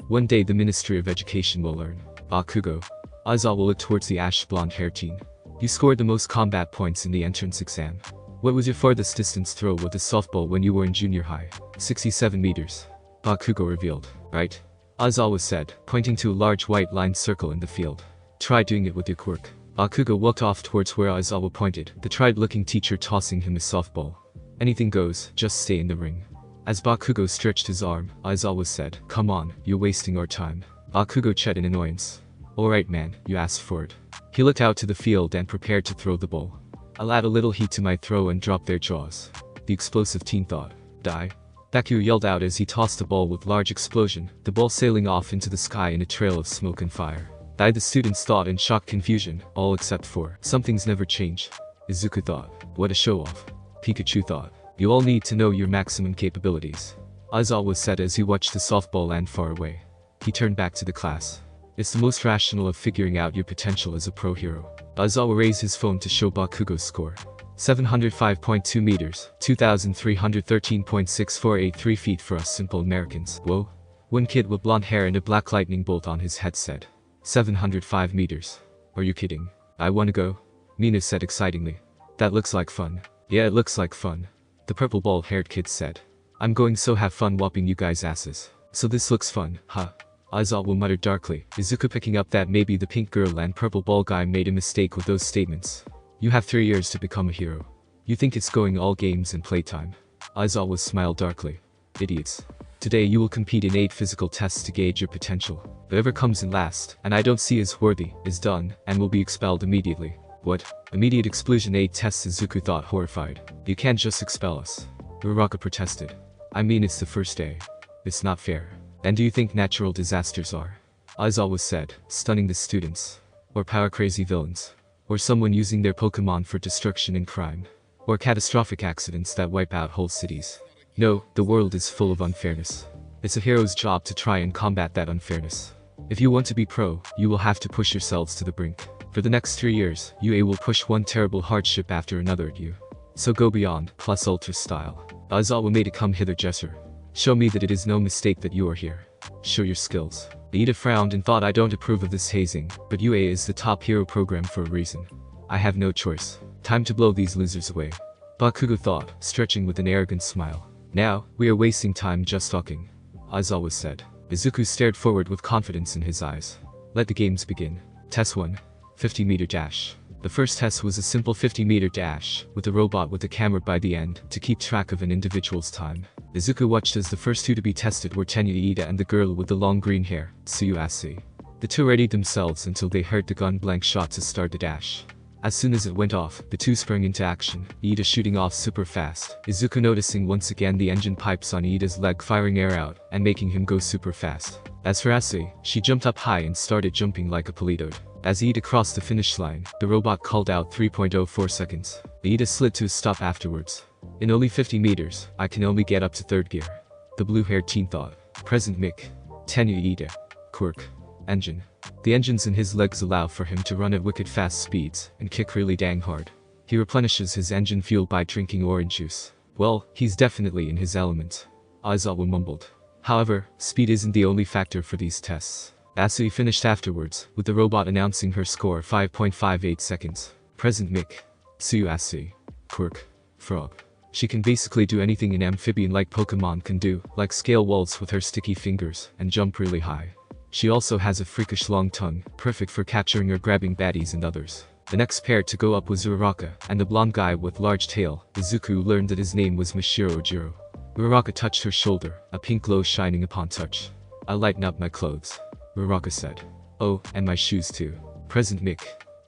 One day the Ministry of Education will learn. Bakugo. Aizawa looked towards the ash blonde hair teen. You scored the most combat points in the entrance exam. What was your farthest distance throw with a softball when you were in junior high? 67 meters. Bakugo revealed. Right? Aizawa said, pointing to a large white lined circle in the field. Try doing it with your quirk. Bakugo walked off towards where Aizawa pointed, the tried-looking teacher tossing him a softball. Anything goes, just stay in the ring. As Bakugo stretched his arm, Aizawa said, come on, you're wasting our time. Bakugo ched in annoyance. Alright man, you asked for it. He looked out to the field and prepared to throw the ball. I'll add a little heat to my throw and drop their jaws. The explosive teen thought. Die. Deku yelled out as he tossed the ball with large explosion, the ball sailing off into the sky in a trail of smoke and fire. Die, the students thought in shocked confusion, all except for, something's never changed. Izuku thought, what a show-off. Pikachu thought, you all need to know your maximum capabilities. Aizawa said as he watched the softball land far away. He turned back to the class. It's the most rational of figuring out your potential as a pro hero. Aizawa raised his phone to show Bakugo's score. 705.2 meters, 2,313.6483 feet for us simple Americans. Whoa. One kid with blonde hair and a black lightning bolt on his head said. 705 meters. Are you kidding? I wanna go. Mina said excitingly. That looks like fun. Yeah, it looks like fun. The purple bald-haired kid said. I'm going so have fun whopping you guys' asses. So this looks fun, huh? Aizawa muttered darkly, Izuku picking up that maybe the pink girl and purple ball guy made a mistake with those statements. You have 3 years to become a hero. You think it's going all games and playtime? Aizawa smiled darkly. Idiots. Today you will compete in 8 physical tests to gauge your potential. Whoever comes in last, and I don't see as worthy, is done, and will be expelled immediately. What? Immediate expulsion 8 tests, Izuku thought, horrified. You can't just expel us. Uraraka protested. I mean, it's the first day. It's not fair. And do you think natural disasters are? Aizawa said, stunning the students. Or power-crazy villains. Or someone using their Pokemon for destruction and crime. Or catastrophic accidents that wipe out whole cities. No, the world is full of unfairness. It's a hero's job to try and combat that unfairness. If you want to be pro, you will have to push yourselves to the brink. For the next 3 years, UA will push one terrible hardship after another at you. So go beyond, plus ultra style. Aizawa made a come-hither gesture. Show me that it is no mistake that you are here. Show your skills. Iida frowned and thought, I don't approve of this hazing, but UA is the top hero program for a reason. I have no choice. Time to blow these losers away. Bakugo thought, stretching with an arrogant smile. Now, we are wasting time just talking. Aizawa said. Izuku stared forward with confidence in his eyes. Let the games begin. Test 1. 50-meter dash. The first test was a simple 50-meter dash, with a robot with a camera by the end, to keep track of an individual's time. Izuku watched as the first 2 to be tested were Tenya Iida and the girl with the long green hair, Tsuyu. The 2 readied themselves until they heard the gun blank shot to start the dash. As soon as it went off, the 2 sprang into action, Iida shooting off super fast, Izuku noticing once again the engine pipes on Iida's leg firing air out, and making him go super fast. As for Ase, she jumped up high and started jumping like a politoed. As Iida crossed the finish line, the robot called out 3.04 seconds. Iida slid to a stop afterwards. In only 50 meters, I can only get up to 3rd gear. The blue-haired teen thought. Present Mick. Tenya Iida. Quirk. Engine. The engines in his legs allow for him to run at wicked fast speeds, and kick really dang hard. He replenishes his engine fuel by drinking orange juice. Well, he's definitely in his element. Aizawa mumbled. However, speed isn't the only factor for these tests. Asui finished afterwards, with the robot announcing her score 5.58 seconds. Present Mick. Tsuyu Asui. Quirk. Frog. She can basically do anything an amphibian like Pokemon can do, like scale walls with her sticky fingers, and jump really high. She also has a freakish long tongue, perfect for capturing or grabbing baddies and others. The next pair to go up was Uraraka, and the blonde guy with large tail. Izuku learned that his name was Mishiro Ojiro. Uraraka touched her shoulder, a pink glow shining upon touch. I lighten up my clothes. Uraraka said. Oh, and my shoes too. Present Mick.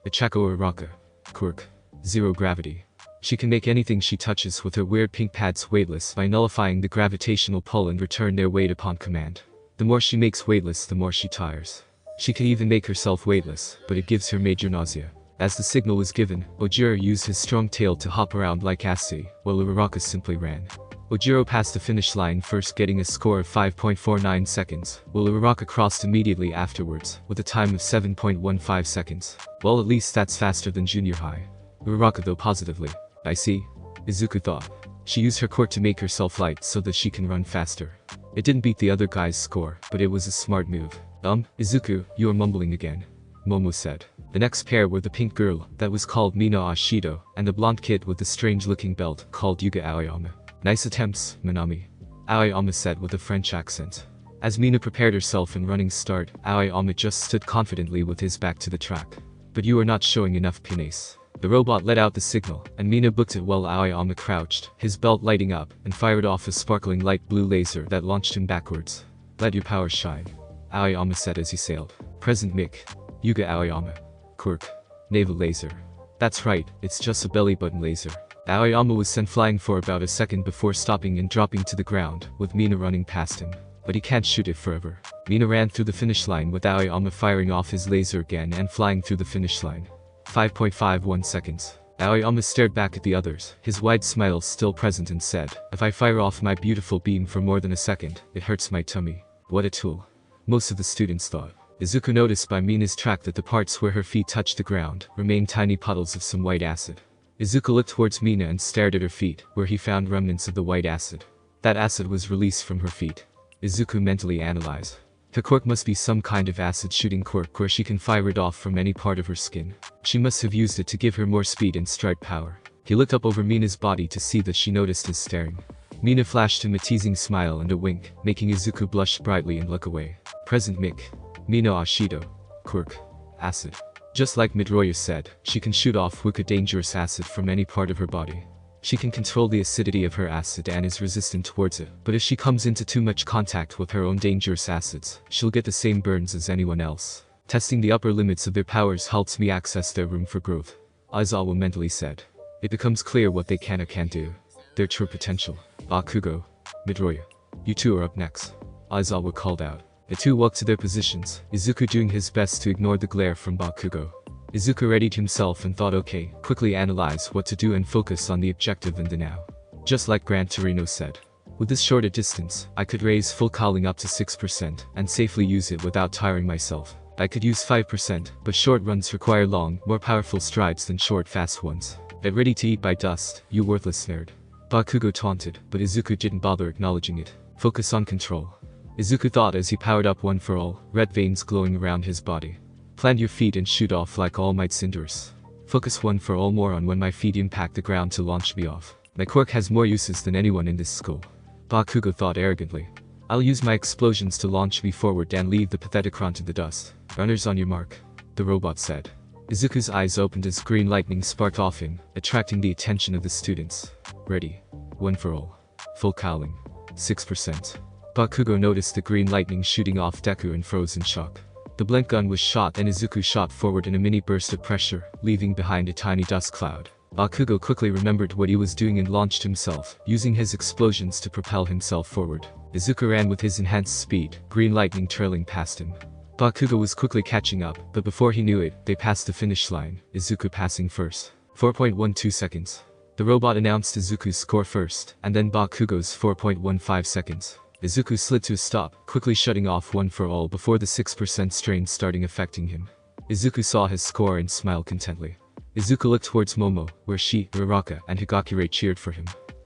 Ichako Uraraka. Quirk. Zero gravity. She can make anything she touches with her weird pink pads weightless by nullifying the gravitational pull and return their weight upon command. The more she makes weightless, the more she tires. She can even make herself weightless, but it gives her major nausea. As the signal was given, Ojiro used his strong tail to hop around like Asi, while Uraraka simply ran. Ojiro passed the finish line first, getting a score of 5.49 seconds, while Uraraka crossed immediately afterwards, with a time of 7.15 seconds. Well, at least that's faster than junior high. Uraraka though positively. I see. Izuku thought. She used her quirk to make herself light so that she can run faster. It didn't beat the other guy's score, but it was a smart move. Izuku, you are mumbling again. Momo said. The next pair were the pink girl, that was called Mina Ashido, and the blonde kid with the strange-looking belt, called Yuga Aoyama. Nice attempts, Minami. Aoyama said with a French accent. As Mina prepared herself in running start, Aoyama just stood confidently with his back to the track. But you are not showing enough pinnace. The robot let out the signal, and Mina booked it while Aoyama crouched, his belt lighting up, and fired off a sparkling light blue laser that launched him backwards. Let your power shine. Aoyama said as he sailed. Present Mick. Yuga Aoyama. Quirk. Naval laser. That's right, it's just a belly button laser. Aoyama was sent flying for about a second before stopping and dropping to the ground, with Mina running past him. But he can't shoot it forever. Mina ran through the finish line with Aoyama firing off his laser again and flying through the finish line. 5.51 seconds. Aoyama stared back at the others, his wide smile still present, and said, if I fire off my beautiful beam for more than a second, it hurts my tummy. What a tool. Most of the students thought. Izuku noticed by Mina's track that the parts where her feet touched the ground remained tiny puddles of some white acid. Izuku looked towards Mina and stared at her feet, where he found remnants of the white acid. That acid was released from her feet. Izuku mentally analyzed. Her quirk must be some kind of acid-shooting quirk where she can fire it off from any part of her skin. She must have used it to give her more speed and stride power. He looked up over Mina's body to see that she noticed his staring. Mina flashed him a teasing smile and a wink, making Izuku blush brightly and look away. Present Mick. Mina Ashido. Quirk. Acid. Just like Midoriya said, she can shoot off wicked dangerous acid from any part of her body. She can control the acidity of her acid and is resistant towards it, but if she comes into too much contact with her own dangerous acids, she'll get the same burns as anyone else. Testing the upper limits of their powers helps me access their room for growth. Aizawa mentally said. It becomes clear what they can or can't do. Their true potential. Bakugo. Midoriya. You two are up next. Aizawa called out. The two walked to their positions, Izuku doing his best to ignore the glare from Bakugo. Izuku readied himself and thought okay, quickly analyze what to do and focus on the objective in the now. Just like Gran Torino said. With this shorter distance, I could raise full calling up to 6% and safely use it without tiring myself. I could use 5%, but short runs require long, more powerful strides than short fast ones. Get ready to eat by dust, you worthless nerd. Bakugo taunted, but Izuku didn't bother acknowledging it. Focus on control. Izuku thought as he powered up one for all, red veins glowing around his body. Plant your feet and shoot off like All Might Cinders. Focus one for all more on when my feet impact the ground to launch me off. My quirk has more uses than anyone in this school. Bakugo thought arrogantly. I'll use my explosions to launch me forward and leave the Patheticron to the dust. Runners on your mark. The robot said. Izuku's eyes opened as green lightning sparked off him, attracting the attention of the students. Ready. One for all. Full cowling. 6%. Bakugo noticed the green lightning shooting off Deku and froze in shock. The blink gun was shot and Izuku shot forward in a mini burst of pressure, leaving behind a tiny dust cloud. Bakugo quickly remembered what he was doing and launched himself, using his explosions to propel himself forward. Izuku ran with his enhanced speed, green lightning trailing past him. Bakugo was quickly catching up, but before he knew it, they passed the finish line, Izuku passing first. 4.12 seconds. The robot announced Izuku's score first, and then Bakugo's 4.15 seconds. Izuku slid to a stop, quickly shutting off one for all before the 6% strain starting affecting him. Izuku saw his score and smiled contently. Izuku looked towards Momo, where she, Uraraka, and Higakure cheered for him.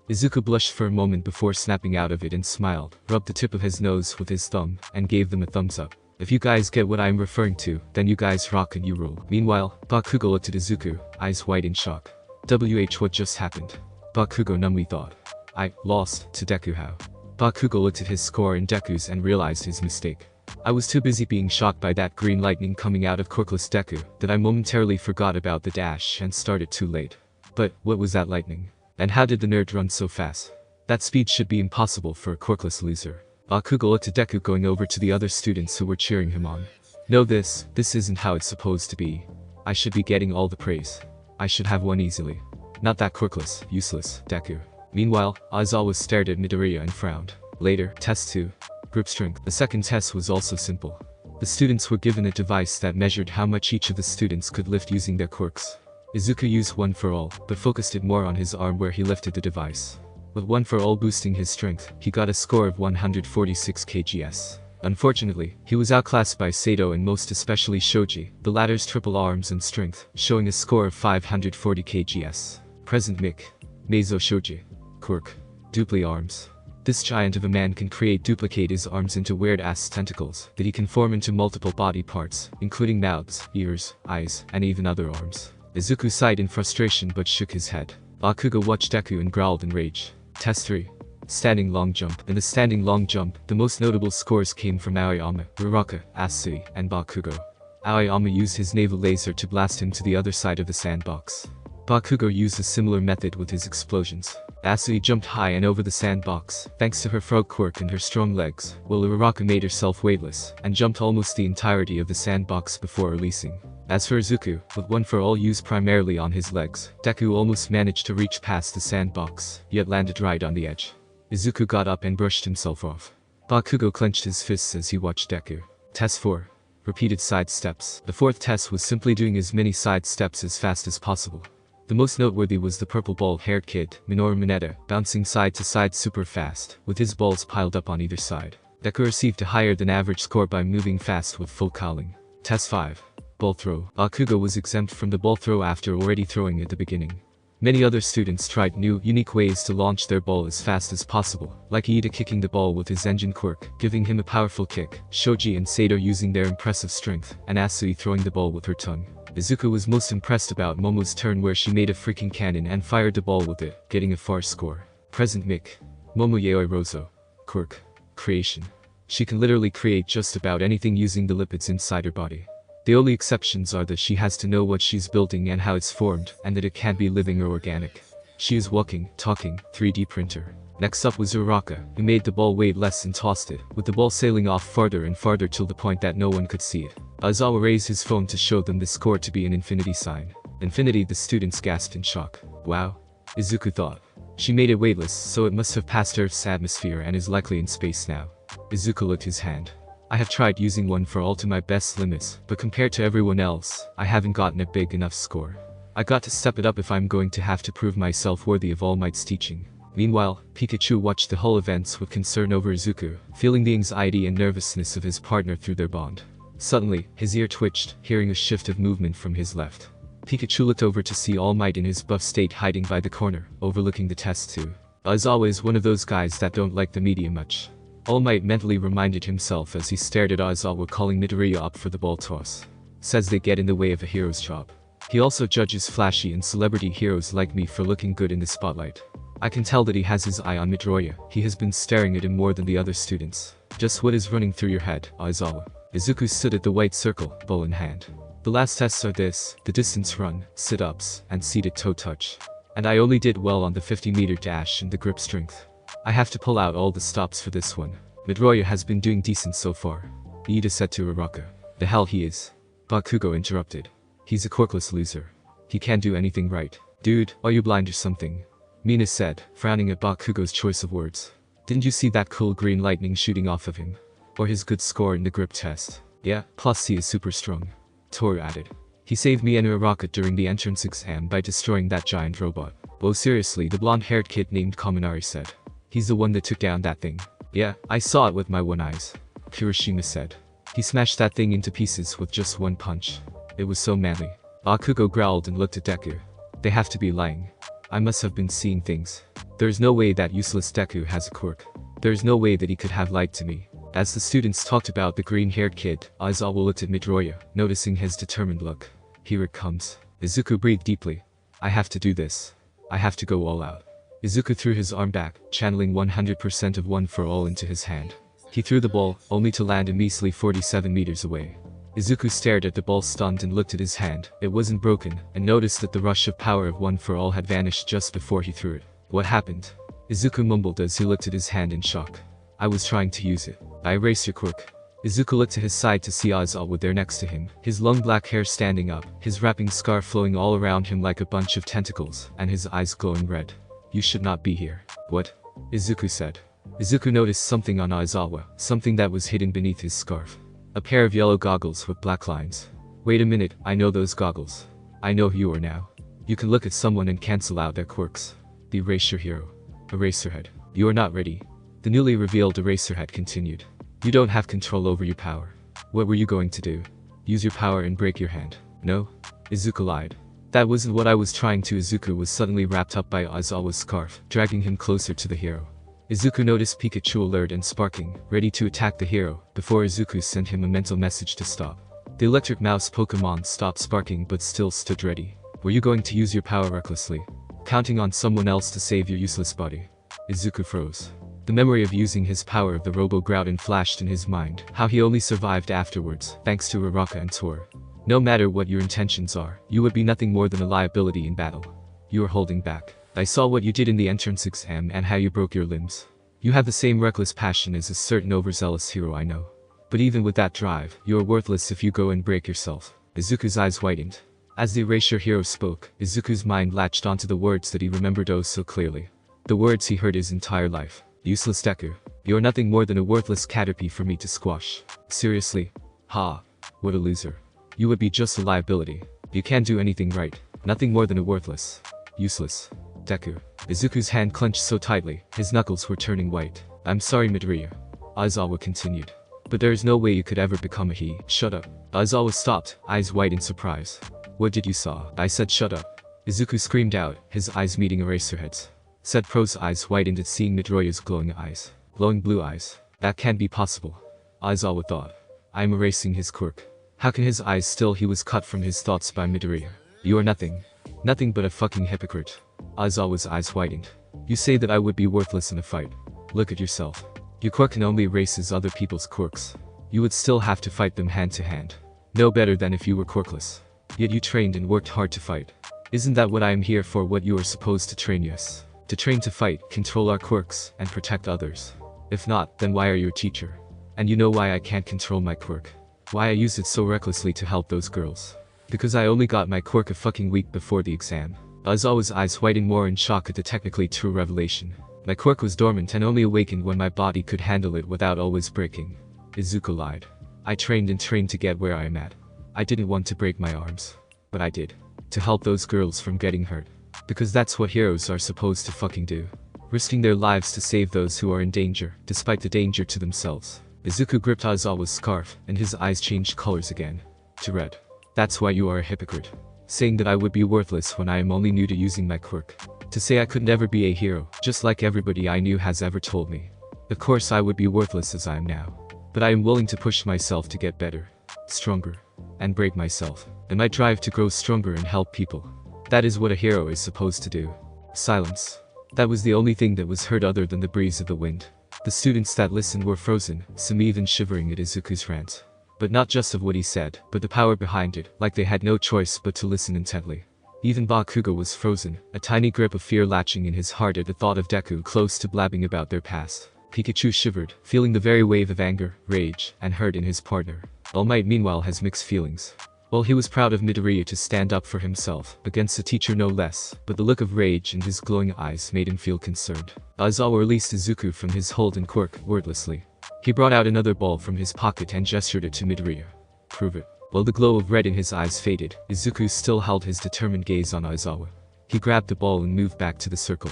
Izuku blushed for a moment before snapping out of it and smiled, rubbed the tip of his nose with his thumb, and gave them a thumbs up. If you guys get what I'm referring to, then you guys rock and you rule. Meanwhile, Bakugo looked at Izuku, eyes wide in shock. What just happened? Bakugo numbly thought. I lost to Deku how? Bakugo looked at his score and Deku's and realized his mistake. I was too busy being shocked by that green lightning coming out of quirkless Deku, that I momentarily forgot about the dash and started too late. But, what was that lightning? And how did the nerd run so fast? That speed should be impossible for a quirkless loser. Bakugo looked at Deku going over to the other students who were cheering him on. No this isn't how it's supposed to be. I should be getting all the praise. I should have won easily. Not that quirkless, useless, Deku. Meanwhile, Aizawa stared at Midoriya and frowned. Later, test 2. Grip strength. The second test was also simple. The students were given a device that measured how much each of the students could lift using their quirks. Izuku used one for all, but focused it more on his arm where he lifted the device. With one for all boosting his strength, he got a score of 146 kgs. Unfortunately, he was outclassed by Sato and most especially Shoji, the latter's triple arms and strength, showing a score of 540 kgs. Present Mick. Meizo Shoji. Quirk. Dupli arms. This giant of a man can duplicate his arms into weird-ass tentacles that he can form into multiple body parts, including mouths, ears, eyes, and even other arms. Izuku sighed in frustration but shook his head. Bakugo watched Deku and growled in rage. Test 3. Standing long jump. In the standing long jump, the most notable scores came from Aoyama, Uraraka, Asui, and Bakugo. Aoyama used his naval laser to blast him to the other side of the sandbox. Bakugo used a similar method with his explosions. Asui jumped high and over the sandbox, thanks to her frog quirk and her strong legs, while Uraraka made herself weightless, and jumped almost the entirety of the sandbox before releasing. As for Izuku, with one for all used primarily on his legs, Deku almost managed to reach past the sandbox, yet landed right on the edge. Izuku got up and brushed himself off. Bakugo clenched his fists as he watched Deku. Test 4. Repeated side steps. The fourth test was simply doing as many side steps as fast as possible. The most noteworthy was the purple bald-haired kid, Minoru Mineta, bouncing side to side super fast, with his balls piled up on either side. Deku received a higher than average score by moving fast with full cowling. Test 5. Ball throw. Bakugo was exempt from the ball throw after already throwing at the beginning. Many other students tried new, unique ways to launch their ball as fast as possible, like Iida kicking the ball with his engine quirk, giving him a powerful kick, Shoji and Sato using their impressive strength, and Asui throwing the ball with her tongue. Izuku was most impressed about Momo's turn where she made a freaking cannon and fired the ball with it, getting a far score. Present Mick. Momo Yaoi Rozo. Quirk. Creation. She can literally create just about anything using the lipids inside her body. The only exceptions are that she has to know what she's building and how it's formed, and that it can't be living or organic. She is walking, talking, 3D printer. Next up was Uraraka, who made the ball weight less and tossed it, with the ball sailing off farther and farther till the point that no one could see it. Aizawa raised his phone to show them the score to be an infinity sign. Infinity, the students gasped in shock. Wow. Izuku thought. She made it weightless, so it must have passed Earth's atmosphere and is likely in space now. Izuku looked his hand. I have tried using one for all to my best limits, but compared to everyone else, I haven't gotten a big enough score. I got to step it up if I'm going to have to prove myself worthy of All Might's teaching. Meanwhile, Pikachu watched the whole events with concern over Izuku, feeling the anxiety and nervousness of his partner through their bond. Suddenly, his ear twitched, hearing a shift of movement from his left. Pikachu looked over to see All Might in his buff state hiding by the corner, overlooking the test too. Aizawa is one of those guys that don't like the media much. All Might mentally reminded himself as he stared at Aizawa calling Midoriya up for the ball toss. Says they get in the way of a hero's job. He also judges flashy and celebrity heroes like me for looking good in the spotlight. I can tell that he has his eye on Midoriya. He has been staring at him more than the other students. Just what is running through your head, Aizawa? Izuku stood at the white circle, bow in hand. The last tests are this, the distance run, sit-ups, and seated toe touch. And I only did well on the 50-meter dash and the grip strength. I have to pull out all the stops for this one. Midoriya has been doing decent so far. Iida said to Uraraka. The hell he is. Bakugo interrupted. He's a quirkless loser. He can't do anything right. Dude, are you blind or something? Mina said, frowning at Bakugo's choice of words. Didn't you see that cool green lightning shooting off of him? Or his good score in the grip test? Yeah, plus he is super strong. Toru added. He saved me and Uraraka during the entrance exam by destroying that giant robot. Well seriously, the blonde-haired kid named Kaminari said. He's the one that took down that thing. Yeah, I saw it with my one eyes. Kirishima said. He smashed that thing into pieces with just one punch. It was so manly. Bakugo growled and looked at Deku. They have to be lying. I must have been seeing things. There's no way that useless Deku has a quirk. There's no way that he could have lied to me. As the students talked about the green-haired kid, Aizawa looked at Midoriya, noticing his determined look. Here it comes. Izuku breathed deeply. I have to do this. I have to go all out. Izuku threw his arm back, channeling 100% of One for All into his hand. He threw the ball, only to land a measly 47 meters away. Izuku stared at the ball stunned and looked at his hand. It wasn't broken, and noticed that the rush of power of One for All had vanished just before he threw it. What happened? Izuku mumbled as he looked at his hand in shock. I was trying to use it. I erased your quirk. Izuku looked to his side to see Aizawa there next to him, his long black hair standing up, his wrapping scarf flowing all around him like a bunch of tentacles, and his eyes glowing red. You should not be here. What? Izuku said. Izuku noticed something on Aizawa, something that was hidden beneath his scarf. A pair of yellow goggles with black lines. Wait a minute, I know those goggles. I know who you are now. You can look at someone and cancel out their quirks. The Eraser Hero. Eraserhead. You are not ready. The newly revealed Eraserhead continued. You don't have control over your power. What were you going to do? Use your power and break your hand? No? Izuku lied. That wasn't what I was trying to. Izuku was suddenly wrapped up by Aizawa's scarf, dragging him closer to the hero. Izuku noticed Pikachu alert and sparking, ready to attack the hero, before Izuku sent him a mental message to stop. The electric mouse Pokemon stopped sparking but still stood ready. Were you going to use your power recklessly? Counting on someone else to save your useless body? Izuku froze. The memory of using his power of the Robo-Groudon flashed in his mind, how he only survived afterwards, thanks to Uraraka and Toru. No matter what your intentions are, you would be nothing more than a liability in battle. You are holding back. I saw what you did in the entrance exam and how you broke your limbs. You have the same reckless passion as a certain overzealous hero I know. But even with that drive, you are worthless if you go and break yourself. Izuku's eyes widened. As the Erasure Hero spoke, Izuku's mind latched onto the words that he remembered oh so clearly. The words he heard his entire life. Useless Deku. You are nothing more than a worthless caterpie for me to squash. Seriously? Ha. What a loser. You would be just a liability. You can't do anything right. Nothing more than a worthless. Useless. Deku. Izuku's hand clenched so tightly, his knuckles were turning white. I'm sorry Midoriya. Aizawa continued. But there is no way you could ever become a he. Shut up. Aizawa stopped, eyes wide in surprise. What did you saw? I said shut up. Izuku screamed out, his eyes meeting Eraserhead's. Said Pro's eyes widened at seeing Midoriya's glowing eyes. Glowing blue eyes. That can't be possible. Aizawa thought. I am erasing his quirk. How can his eyes still? He was cut from his thoughts by Midoriya. You are nothing. Nothing but a fucking hypocrite. Aizawa's eyes widened. You say that I would be worthless in a fight. Look at yourself. Your quirk can only erase other people's quirks. You would still have to fight them hand to hand. No better than if you were quirkless. Yet you trained and worked hard to fight. Isn't that what I am here for? What you are supposed to train? Yes. To train to fight, control our quirks, and protect others. If not, then why are you a teacher? And you know why I can't control my quirk? Why I use it so recklessly to help those girls? Because I only got my quirk a fucking week before the exam. Aizawa's eyes widened more in shock at the technically true revelation. My quirk was dormant and only awakened when my body could handle it without always breaking. Izuku lied. I trained and trained to get where I am at. I didn't want to break my arms. But I did. To help those girls from getting hurt. Because that's what heroes are supposed to fucking do. Risking their lives to save those who are in danger, despite the danger to themselves. Izuku gripped Aizawa's scarf, and his eyes changed colors again. To red. That's why you are a hypocrite. Saying that I would be worthless when I am only new to using my quirk. To say I could never be a hero, just like everybody I knew has ever told me. Of course I would be worthless as I am now. But I am willing to push myself to get better. Stronger. And break myself. And my drive to grow stronger and help people. That is what a hero is supposed to do. Silence. That was the only thing that was heard other than the breeze of the wind. The students that listened were frozen, some even shivering at Izuku's rant. But not just of what he said, but the power behind it, like they had no choice but to listen intently. Even Bakugo was frozen, a tiny grip of fear latching in his heart at the thought of Deku close to blabbing about their past. Pikachu shivered, feeling the very wave of anger, rage, and hurt in his partner. All Might meanwhile has mixed feelings. Well, he was proud of Midoriya to stand up for himself, against a teacher no less, but the look of rage in his glowing eyes made him feel concerned. Aizawa released Izuku from his hold and quirk, wordlessly. He brought out another ball from his pocket and gestured it to Midoriya. Prove it. While the glow of red in his eyes faded, Izuku still held his determined gaze on Aizawa. He grabbed the ball and moved back to the circle.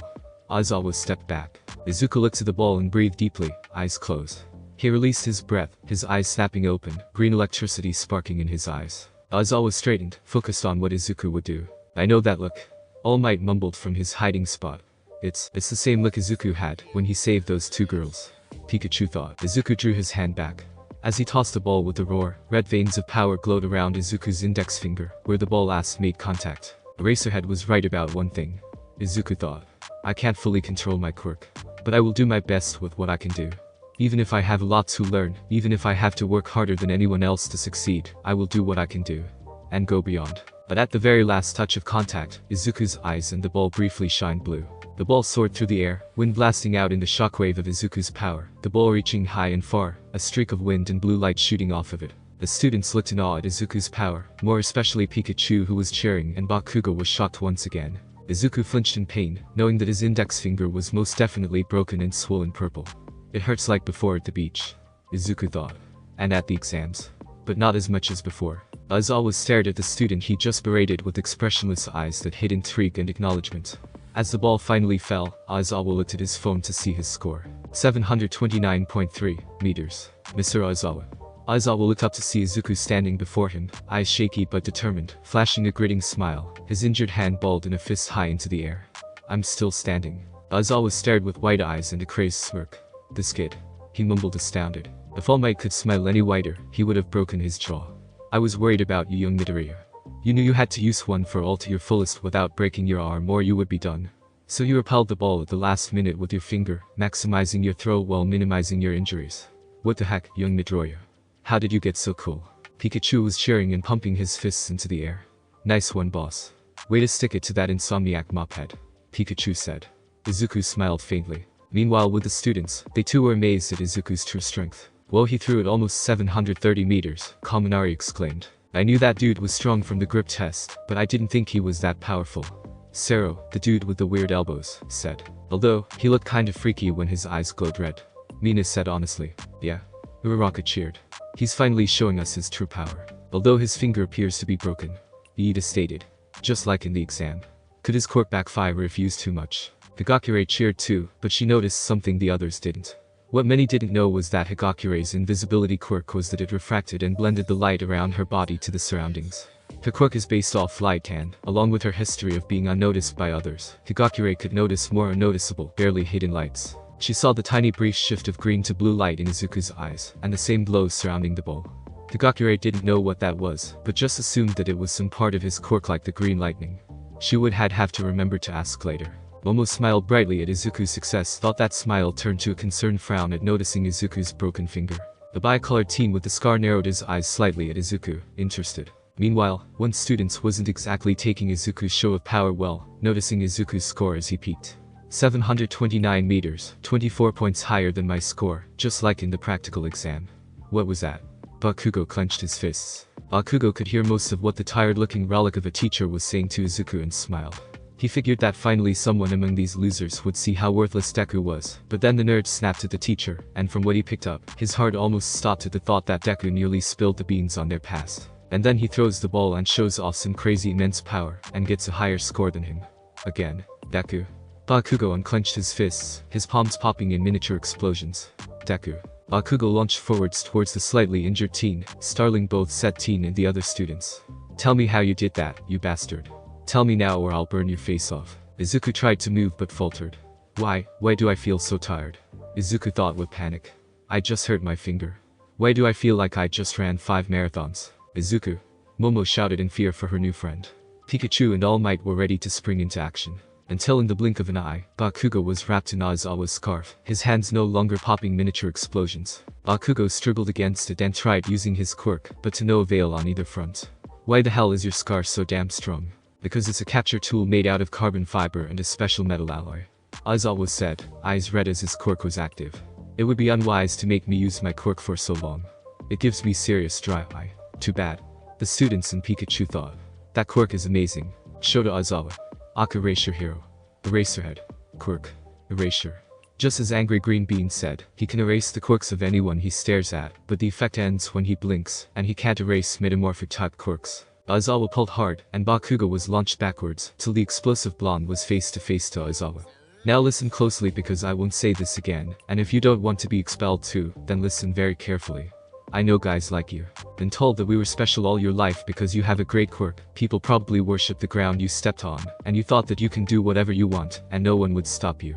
Aizawa stepped back. Izuku looked to the ball and breathed deeply, eyes closed. He released his breath, his eyes snapping open, green electricity sparking in his eyes. Aizawa straightened, focused on what Izuku would do. I know that look. All Might mumbled from his hiding spot. It's the same look Izuku had when he saved those two girls. Pikachu thought. Izuku drew his hand back. As he tossed the ball with a roar, red veins of power glowed around Izuku's index finger, where the ball last made contact. Eraserhead was right about one thing. Izuku thought. I can't fully control my quirk. But I will do my best with what I can do. Even if I have a lot to learn, even if I have to work harder than anyone else to succeed, I will do what I can do. And go beyond. But at the very last touch of contact, Izuku's eyes and the ball briefly shined blue. The ball soared through the air, wind blasting out in the shockwave of Izuku's power, the ball reaching high and far, a streak of wind and blue light shooting off of it. The students looked in awe at Izuku's power, more especially Pikachu who was cheering, and Bakugo was shocked once again. Izuku flinched in pain, knowing that his index finger was most definitely broken and swollen purple. It hurts like before at the beach, Izuku thought. And at the exams. But not as much as before. Aizawa stared at the student he just berated with expressionless eyes that hid intrigue and acknowledgement. As the ball finally fell, Aizawa looked at his phone to see his score. 729.3 meters. Mr. Aizawa. Aizawa looked up to see Izuku standing before him, eyes shaky but determined, flashing a gritting smile, his injured hand balled in a fist high into the air. I'm still standing. Aizawa stared with wide eyes and a crazed smirk. This kid. He mumbled astounded. If All Might could smile any wider, he would have broken his jaw. I was worried about you, young Midoriya. You knew you had to use one for all to your fullest without breaking your arm or you would be done. So you repelled the ball at the last minute with your finger, maximizing your throw while minimizing your injuries. What the heck, young Midoriya? How did you get so cool? Pikachu was cheering and pumping his fists into the air. Nice one, boss. Way to stick it to that insomniac mophead, Pikachu said. Izuku smiled faintly. Meanwhile with the students, they too were amazed at Izuku's true strength. Whoa, he threw it almost 730 meters, Kaminari exclaimed. I knew that dude was strong from the grip test, but I didn't think he was that powerful. Sero, the dude with the weird elbows, said. Although, he looked kinda freaky when his eyes glowed red. Mina said honestly. Yeah. Uraraka cheered. He's finally showing us his true power. Although his finger appears to be broken. Iida stated. Just like in the exam. Could his quirk backfire if used too much? Higakure cheered too, but she noticed something the others didn't. What many didn't know was that Higakure's invisibility quirk was that it refracted and blended the light around her body to the surroundings. Her quirk is based off light and, along with her history of being unnoticed by others, Higakure could notice more unnoticeable, barely hidden lights. She saw the tiny brief shift of green to blue light in Izuku's eyes, and the same glows surrounding the bowl. Higakure didn't know what that was, but just assumed that it was some part of his quirk like the green lightning. She would have to remember to ask later. Momo smiled brightly at Izuku's success, thought that smile turned to a concerned frown at noticing Izuku's broken finger. The bi-colored teen with the scar narrowed his eyes slightly at Izuku, interested. Meanwhile, one student wasn't exactly taking Izuku's show of power well, noticing Izuku's score as he peeked. 729 meters, 24 points higher than my score, just like in the practical exam. What was that? Bakugo clenched his fists. Bakugo could hear most of what the tired-looking relic of a teacher was saying to Izuku and smiled. He figured that finally someone among these losers would see how worthless Deku was, but then the nerd snapped at the teacher, and from what he picked up, his heart almost stopped at the thought that Deku nearly spilled the beans on their past. And then he throws the ball and shows off some crazy immense power, and gets a higher score than him. Again, Deku. Bakugo unclenched his fists, his palms popping in miniature explosions. Deku. Bakugo launched forwards towards the slightly injured teen, startling both said teen and the other students. Tell me how you did that, you bastard. Tell me now or I'll burn your face off. Izuku tried to move but faltered. Why do I feel so tired? Izuku thought with panic. I just hurt my finger. Why do I feel like I just ran 5 marathons? Izuku. Momo shouted in fear for her new friend. Pikachu and All Might were ready to spring into action. Until in the blink of an eye, Bakugo was wrapped in Aizawa's scarf, his hands no longer popping miniature explosions. Bakugo struggled against it and tried using his quirk, but to no avail on either front. Why the hell is your scarf so damn strong? Because it's a capture tool made out of carbon fiber and a special metal alloy. Aizawa said, eyes red as his quirk was active. It would be unwise to make me use my quirk for so long. It gives me serious dry eye. Too bad. The students and Pikachu thought. That quirk is amazing. Shota Aizawa. Aka Erasure Hero. Eraserhead. Quirk. Erasure. Just as Angry Green Bean said, he can erase the quirks of anyone he stares at, but the effect ends when he blinks, and he can't erase metamorphic type quirks. Aizawa pulled hard, and Bakugo was launched backwards, till the explosive blonde was face to face to Aizawa. Now listen closely because I won't say this again, and if you don't want to be expelled too, then listen very carefully. I know guys like you. Been told that we were special all your life because you have a great quirk, people probably worship the ground you stepped on, and you thought that you can do whatever you want, and no one would stop you.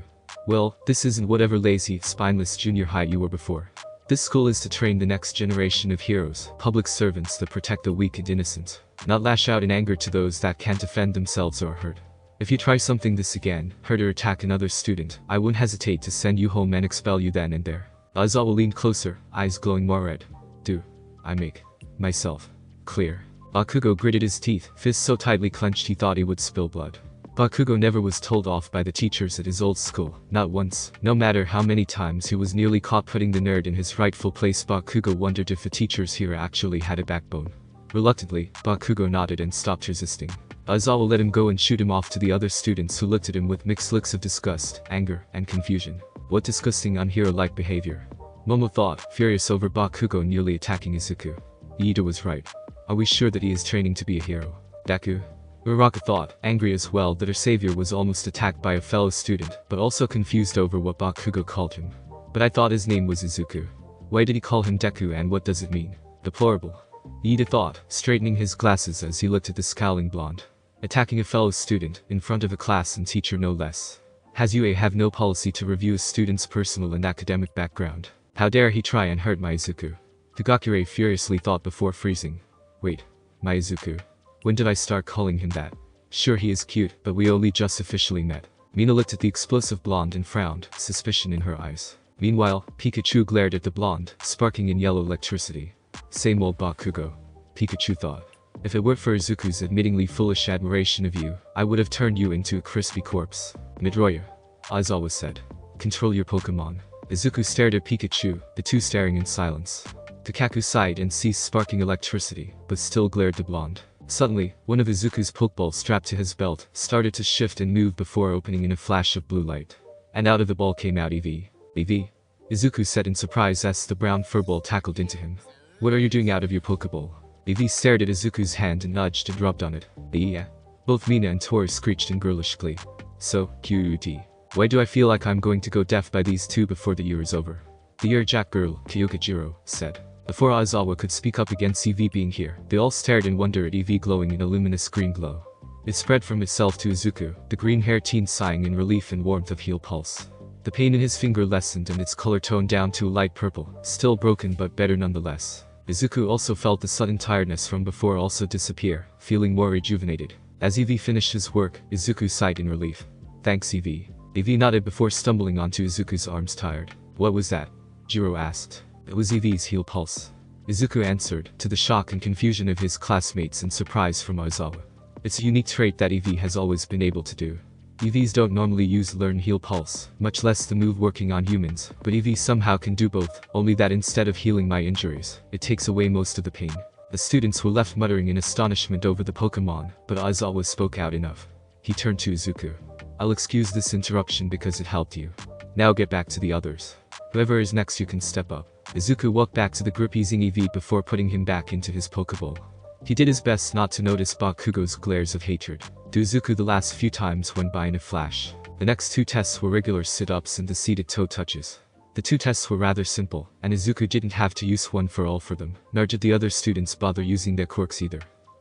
Well, this isn't whatever lazy, spineless junior high you were before. This school is to train the next generation of heroes, public servants that protect the weak and innocent. Not lash out in anger to those that can't defend themselves or are hurt. If you try something this again, hurt or attack another student, I wouldn't hesitate to send you home and expel you then and there. Aizawa leaned closer, eyes glowing more red. Do I make myself clear? Bakugo gritted his teeth, fists so tightly clenched he thought he would spill blood. Bakugo never was told off by the teachers at his old school, not once. No matter how many times he was nearly caught putting the nerd in his rightful place. Bakugo wondered if the teachers here actually had a backbone. Reluctantly, Bakugo nodded and stopped resisting. Aizawa let him go and shoot him off to the other students who looked at him with mixed looks of disgust, anger, and confusion. What disgusting unhero-like behavior. Momo thought, furious over Bakugo nearly attacking Izuku. Iida was right. Are we sure that he is training to be a hero? Deku? Uraraka thought, angry as well that her savior was almost attacked by a fellow student, but also confused over what Bakugo called him. But I thought his name was Izuku. Why did he call him Deku and what does it mean? Deplorable. Iida thought, straightening his glasses as he looked at the scowling blonde. Attacking a fellow student, in front of a class and teacher no less. Has UA have no policy to review a student's personal and academic background? How dare he try and hurt my Izuku? Higakure furiously thought before freezing. Wait, my Izuku. When did I start calling him that? Sure he is cute, but we only just officially met. Mina looked at the explosive blonde and frowned, suspicion in her eyes. Meanwhile, Pikachu glared at the blonde, sparking in yellow electricity. Same old Bakugo. Pikachu thought. If it weren't for Izuku's admittingly foolish admiration of you, I would have turned you into a crispy corpse. Midoriya. Aizawa said. Control your Pokemon. Izuku stared at Pikachu, the two staring in silence. Takaku sighed and ceased sparking electricity, but still glared at the blonde. Suddenly, one of Izuku's Pokeballs strapped to his belt started to shift and move before opening in a flash of blue light. And out of the ball came out Eevee. Eevee? Izuku said in surprise as the brown furball tackled into him. What are you doing out of your Pokeball? Eevee stared at Izuku's hand and nudged and rubbed on it. Yeah. Both Mina and Tori screeched in girlish glee. So, cute. Why do I feel like I'm going to go deaf by these two before the year is over? The Earjack girl, Kyokajiro, said. Before Aizawa could speak up against EV being here, they all stared in wonder at EV glowing in a luminous green glow. It spread from itself to Izuku, the green-haired teen sighing in relief and warmth of heel pulse. The pain in his finger lessened and its color toned down to a light purple, still broken but better nonetheless. Izuku also felt the sudden tiredness from before also disappear, feeling more rejuvenated. As EV finished his work, Izuku sighed in relief. Thanks EV. EV nodded before stumbling onto Izuku's arms tired. What was that? Jiro asked. It was EV's heel pulse. Izuku answered, to the shock and confusion of his classmates and surprise from Aizawa. It's a unique trait that EV has always been able to do. EVs don't normally use learn heal pulse, much less the move working on humans, but EV somehow can do both, only that instead of healing my injuries, it takes away most of the pain. The students were left muttering in astonishment over the Pokemon, but Aizawa spoke out enough. He turned to Izuku. I'll excuse this interruption because it helped you. Now get back to the others. Whoever is next you can step up. Izuku walked back to the group easing EV before putting him back into his Pokeball. He did his best not to notice Bakugo's glares of hatred. To Izuku the last few times went by in a flash. The next 2 tests were regular sit-ups and the seated toe touches. The 2 tests were rather simple, and Izuku didn't have to use one for all for them, nor did the other students bother using their quirks either.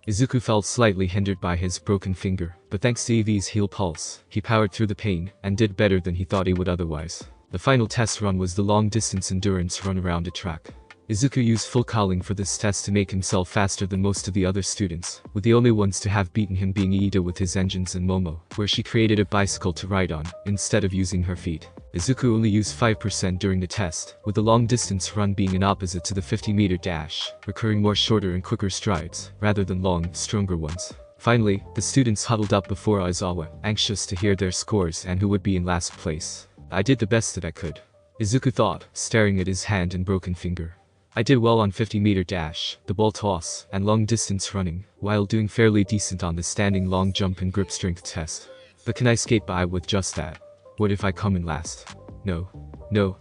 Izuku felt slightly hindered by his broken finger, but thanks to EV's heal pulse, he powered through the pain, and did better than he thought he would otherwise. The final test run was the long-distance endurance run around a track. Izuku used full calling for this test to make himself faster than most of the other students, with the only ones to have beaten him being Iida with his engines and Momo, where she created a bicycle to ride on, instead of using her feet. Izuku only used 5% during the test, with the long-distance run being an opposite to the 50-meter dash, recurring more shorter and quicker strides, rather than long, stronger ones. Finally, the students huddled up before Aizawa, anxious to hear their scores and who would be in last place. I did the best that I could. Izuku thought, staring at his hand and broken finger. I did well on 50-meter dash, the ball toss, and long-distance running, while doing fairly decent on the standing long jump and grip strength test. But can I skate by with just that? What if I come in last? No,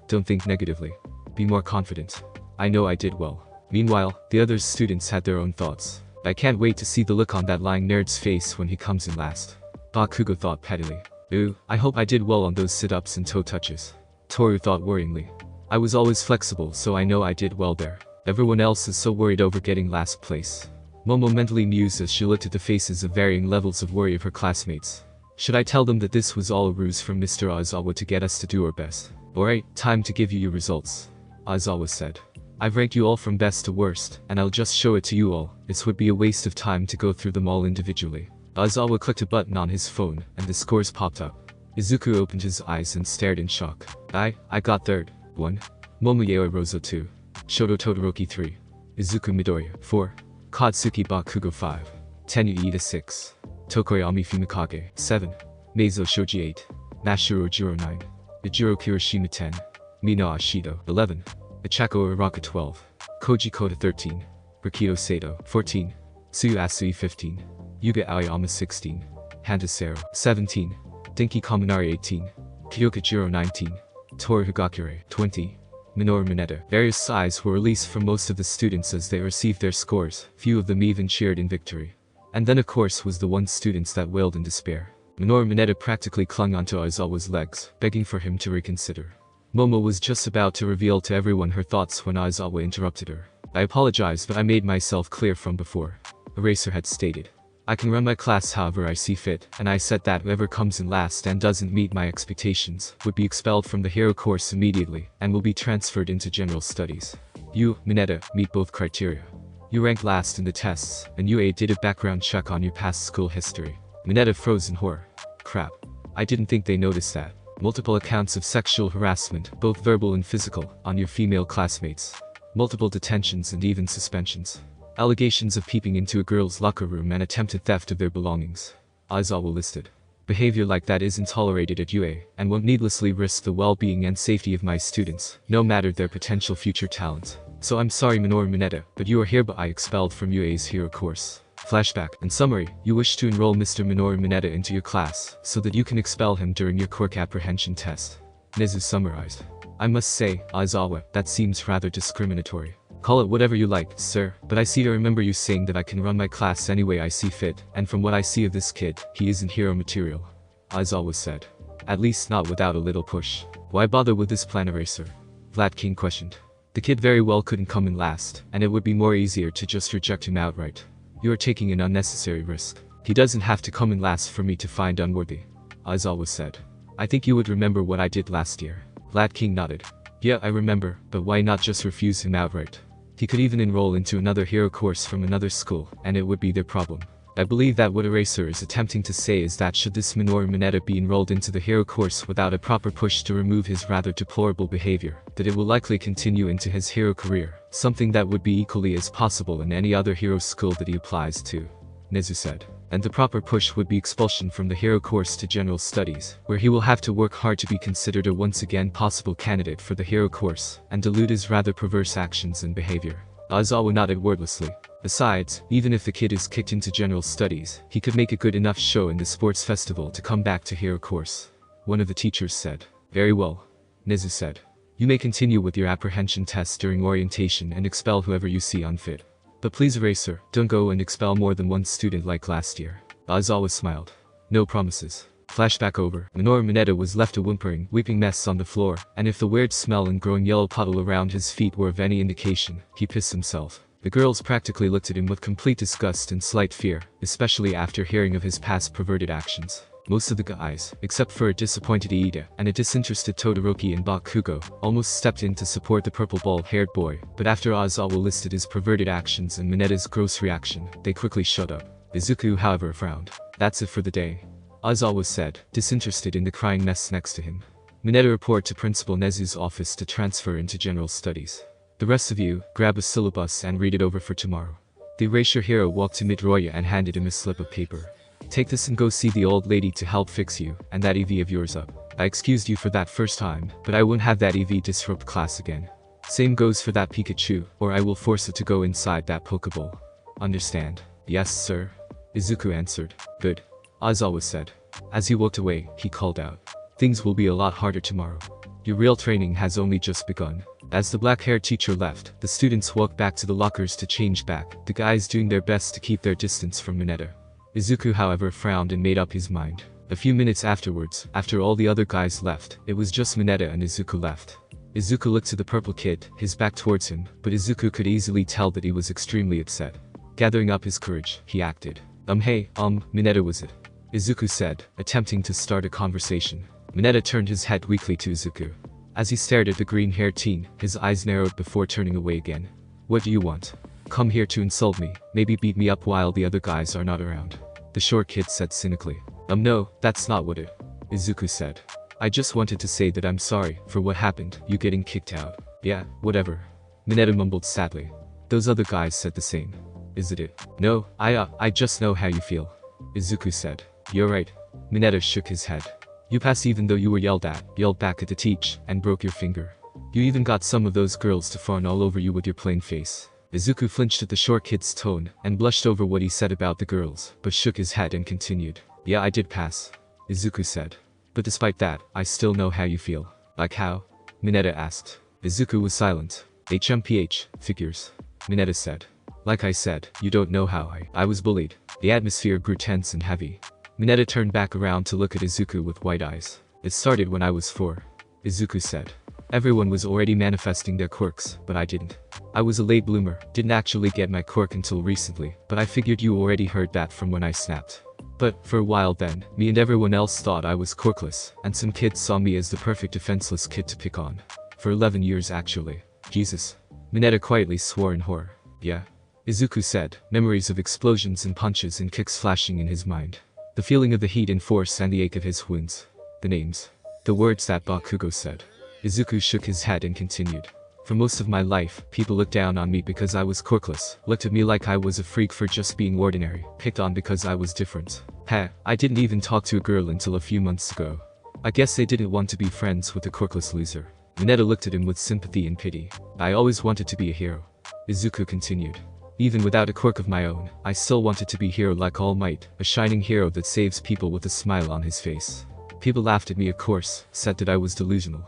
don't think negatively. Be more confident. I know I did well. Meanwhile, the other students had their own thoughts. I can't wait to see the look on that lying nerd's face when he comes in last. Bakugo thought pettily. Ooh, I hope I did well on those sit-ups and toe touches. Toru thought worryingly. I was always flexible, so I know I did well there. Everyone else is so worried over getting last place. Momo mentally mused as she looked at the faces of varying levels of worry of her classmates. Should I tell them that this was all a ruse from Mr. Aizawa to get us to do our best? Alright, time to give you your results. Aizawa said. I've ranked you all from best to worst, and I'll just show it to you all. It would be a waste of time to go through them all individually. Aizawa clicked a button on his phone, and the scores popped up. Izuku opened his eyes and stared in shock. I got third. 1. Momoyeo Rozo 2. Shoto Todoroki 3. Izuku Midoriya 4. Katsuki Bakugo 5. Tenyu Iida 6. Tokoyami Fumikage 7. Meizo Shoji 8. Mashiro Jiro 9. Ijiro Kirishima 10. Mina Ashido 11. Ichako Araka 12. Koji Kota 13. Rikido Sato 14. Tsuyu Asui 15. Yuga Aoyama 16. Hantasero 17. Denki Kaminari 18. Kyoka Jiro 19. Toru Higakure 20. Minoru Mineta. Various sighs were released from most of the students as they received their scores, few of them even cheered in victory. And then of course was the one students that wailed in despair. Minoru Mineta practically clung onto Aizawa's legs, begging for him to reconsider. Momo was just about to reveal to everyone her thoughts when Aizawa interrupted her. I apologize, but I made myself clear from before. Eraser had stated. I can run my class however I see fit, and I said that whoever comes in last and doesn't meet my expectations would be expelled from the hero course immediately, and will be transferred into general studies. You, Mineta, meet both criteria. You ranked last in the tests, and UA did a background check on your past school history. Mineta froze in horror. Crap. I didn't think they noticed that. Multiple accounts of sexual harassment, both verbal and physical, on your female classmates. Multiple detentions and even suspensions. Allegations of peeping into a girl's locker room and attempted theft of their belongings. Aizawa listed. Behavior like that isn't tolerated at UA, and won't needlessly risk the well-being and safety of my students, no matter their potential future talent. So I'm sorry Minoru Mineta, but you are hereby expelled from UA's hero course. Flashback. In summary, you wish to enroll Mr. Minoru Mineta into your class, so that you can expel him during your Quirk apprehension test. Nezu summarized. I must say, Aizawa, that seems rather discriminatory. Call it whatever you like, sir, but I remember you saying that I can run my class any way I see fit, and from what I see of this kid, he isn't hero material. Aizawa said. At least not without a little push. Why bother with this plan eraser? Vlad King questioned. The kid very well couldn't come in last, and it would be more easier to just reject him outright. You are taking an unnecessary risk. He doesn't have to come in last for me to find unworthy. Aizawa said. I think you would remember what I did last year. Lad King nodded. Yeah, I remember, but why not just refuse him outright? He could even enroll into another hero course from another school, and it would be their problem. I believe that what Eraser is attempting to say is that should this Minoru Mineta be enrolled into the hero course without a proper push to remove his rather deplorable behavior, that it will likely continue into his hero career, something that would be equally as possible in any other hero school that he applies to. Nezu said. And the proper push would be expulsion from the hero course to general studies, where he will have to work hard to be considered a once again possible candidate for the hero course, and dilute his rather perverse actions and behavior. Aizawa nodded wordlessly. Besides, even if the kid is kicked into general studies, he could make a good enough show in the sports festival to come back to hero course. One of the teachers said. Very well. Nezu said. You may continue with your apprehension test during orientation and expel whoever you see unfit. But please Eraser, don't go and expel more than one student like last year. Aizawa smiled. No promises. Flashback over. Minoru Mineta was left a whimpering, weeping mess on the floor, and if the weird smell and growing yellow puddle around his feet were of any indication, he pissed himself. The girls practically looked at him with complete disgust and slight fear, especially after hearing of his past perverted actions. Most of the guys, except for a disappointed Iida and a disinterested Todoroki and Bakugo, almost stepped in to support the purple bald-haired boy, but after Aizawa listed his perverted actions and Mineta's gross reaction, they quickly shut up. Izuku however frowned. That's it for the day. Aizawa said, disinterested in the crying mess next to him. Mineta report to Principal Nezu's office to transfer into general studies. The rest of you, grab a syllabus and read it over for tomorrow. The erasure hero walked to Midoriya and handed him a slip of paper. Take this and go see the old lady to help fix you, and that EV of yours up. I excused you for that first time, but I won't have that EV disrupt class again. Same goes for that Pikachu, or I will force it to go inside that Pokeball. Understand? Yes, sir. Izuku answered. Good. Aizawa said. As he walked away, he called out. Things will be a lot harder tomorrow. Your real training has only just begun. As the black-haired teacher left, the students walked back to the lockers to change back, the guys doing their best to keep their distance from Mineta. Izuku however frowned and made up his mind. A few minutes afterwards, after all the other guys left, it was just Mineta and Izuku left. Izuku looked to the purple kid, his back towards him, but Izuku could easily tell that he was extremely upset. Gathering up his courage, he acted. Hey, Mineta was it? Izuku said, attempting to start a conversation. Mineta turned his head weakly to Izuku. As he stared at the green-haired teen, his eyes narrowed before turning away again. What do you want? Come here to insult me, maybe beat me up while the other guys are not around. The short kid said cynically. No, that's not what it. Izuku said. I just wanted to say that I'm sorry for what happened, you getting kicked out. Yeah, whatever. Mineta mumbled sadly. Those other guys said the same. Is it? No, I just know how you feel. Izuku said. You're right. Mineta shook his head. You passed even though you were yelled back at the teach, and broke your finger. You even got some of those girls to fawn all over you with your plain face. Izuku flinched at the short kid's tone, and blushed over what he said about the girls, but shook his head and continued. Yeah, I did pass. Izuku said. But despite that, I still know how you feel. Like how? Mineta asked. Izuku was silent. HMPH, figures. Mineta said. Like I said, you don't know how I was bullied. The atmosphere grew tense and heavy. Mineta turned back around to look at Izuku with wide eyes. It started when I was 4. Izuku said. Everyone was already manifesting their quirks, but I didn't. I was a late bloomer, didn't actually get my quirk until recently, but I figured you already heard that from when I snapped. But, for a while then, me and everyone else thought I was quirkless, and some kids saw me as the perfect defenseless kid to pick on. For 11 years actually. Jesus. Mineta quietly swore in horror. Yeah. Izuku said, memories of explosions and punches and kicks flashing in his mind. The feeling of the heat and force and the ache of his wounds. The names. The words that Bakugo said. Izuku shook his head and continued. For most of my life, people looked down on me because I was quirkless, looked at me like I was a freak for just being ordinary, picked on because I was different. I didn't even talk to a girl until a few months ago. I guess they didn't want to be friends with a quirkless loser. Mineta looked at him with sympathy and pity. I always wanted to be a hero. Izuku continued. Even without a quirk of my own, I still wanted to be hero like All Might, a shining hero that saves people with a smile on his face. People laughed at me of course, said that I was delusional.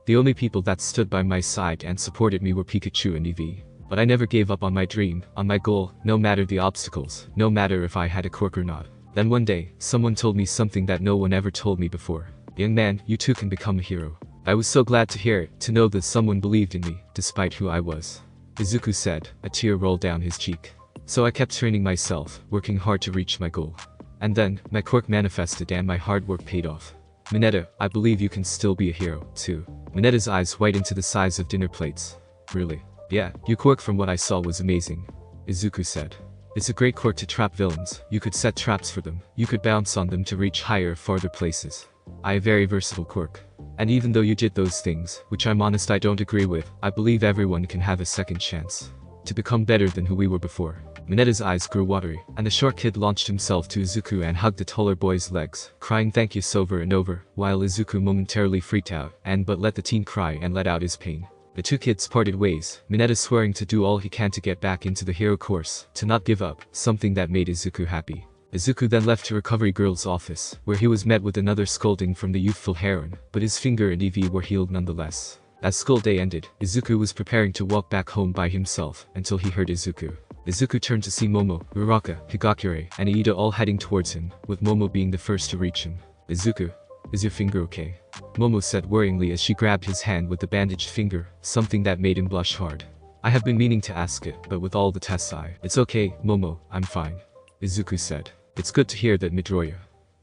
The only people that stood by my side and supported me were Pikachu and Eevee. But I never gave up on my dream, on my goal, no matter the obstacles, no matter if I had a quirk or not. Then one day, someone told me something that no one ever told me before. Young man, you too can become a hero. I was so glad to hear it, to know that someone believed in me, despite who I was. Izuku said, a tear rolled down his cheek. So I kept training myself, working hard to reach my goal. And then, my quirk manifested and my hard work paid off. Mineta, I believe you can still be a hero, too. Mineta's eyes widened to the size of dinner plates. Really? Yeah, your quirk from what I saw was amazing. Izuku said. It's a great quirk to trap villains. You could set traps for them. You could bounce on them to reach higher, farther places. I have a very versatile quirk. And even though you did those things, which I'm honest I don't agree with, I believe everyone can have a second chance to become better than who we were before. Mineta's eyes grew watery, and the short kid launched himself to Izuku and hugged the taller boy's legs, crying thank yous over and over, while Izuku momentarily freaked out, but let the teen cry and let out his pain. The two kids parted ways, Mineta swearing to do all he can to get back into the hero course, to not give up, something that made Izuku happy. Izuku then left to Recovery Girl's office, where he was met with another scolding from the youthful heroine, but his finger and EV were healed nonetheless. As school day ended, Izuku was preparing to walk back home by himself, until he heard Izuku. Izuku turned to see Momo, Uraraka, Higakure, and Iida all heading towards him, with Momo being the first to reach him. Izuku, is your finger okay? Momo said worryingly as she grabbed his hand with the bandaged finger, something that made him blush hard. I have been meaning to ask it, but with all the tests It's okay, Momo, I'm fine. Izuku said. It's good to hear that, Midoriya.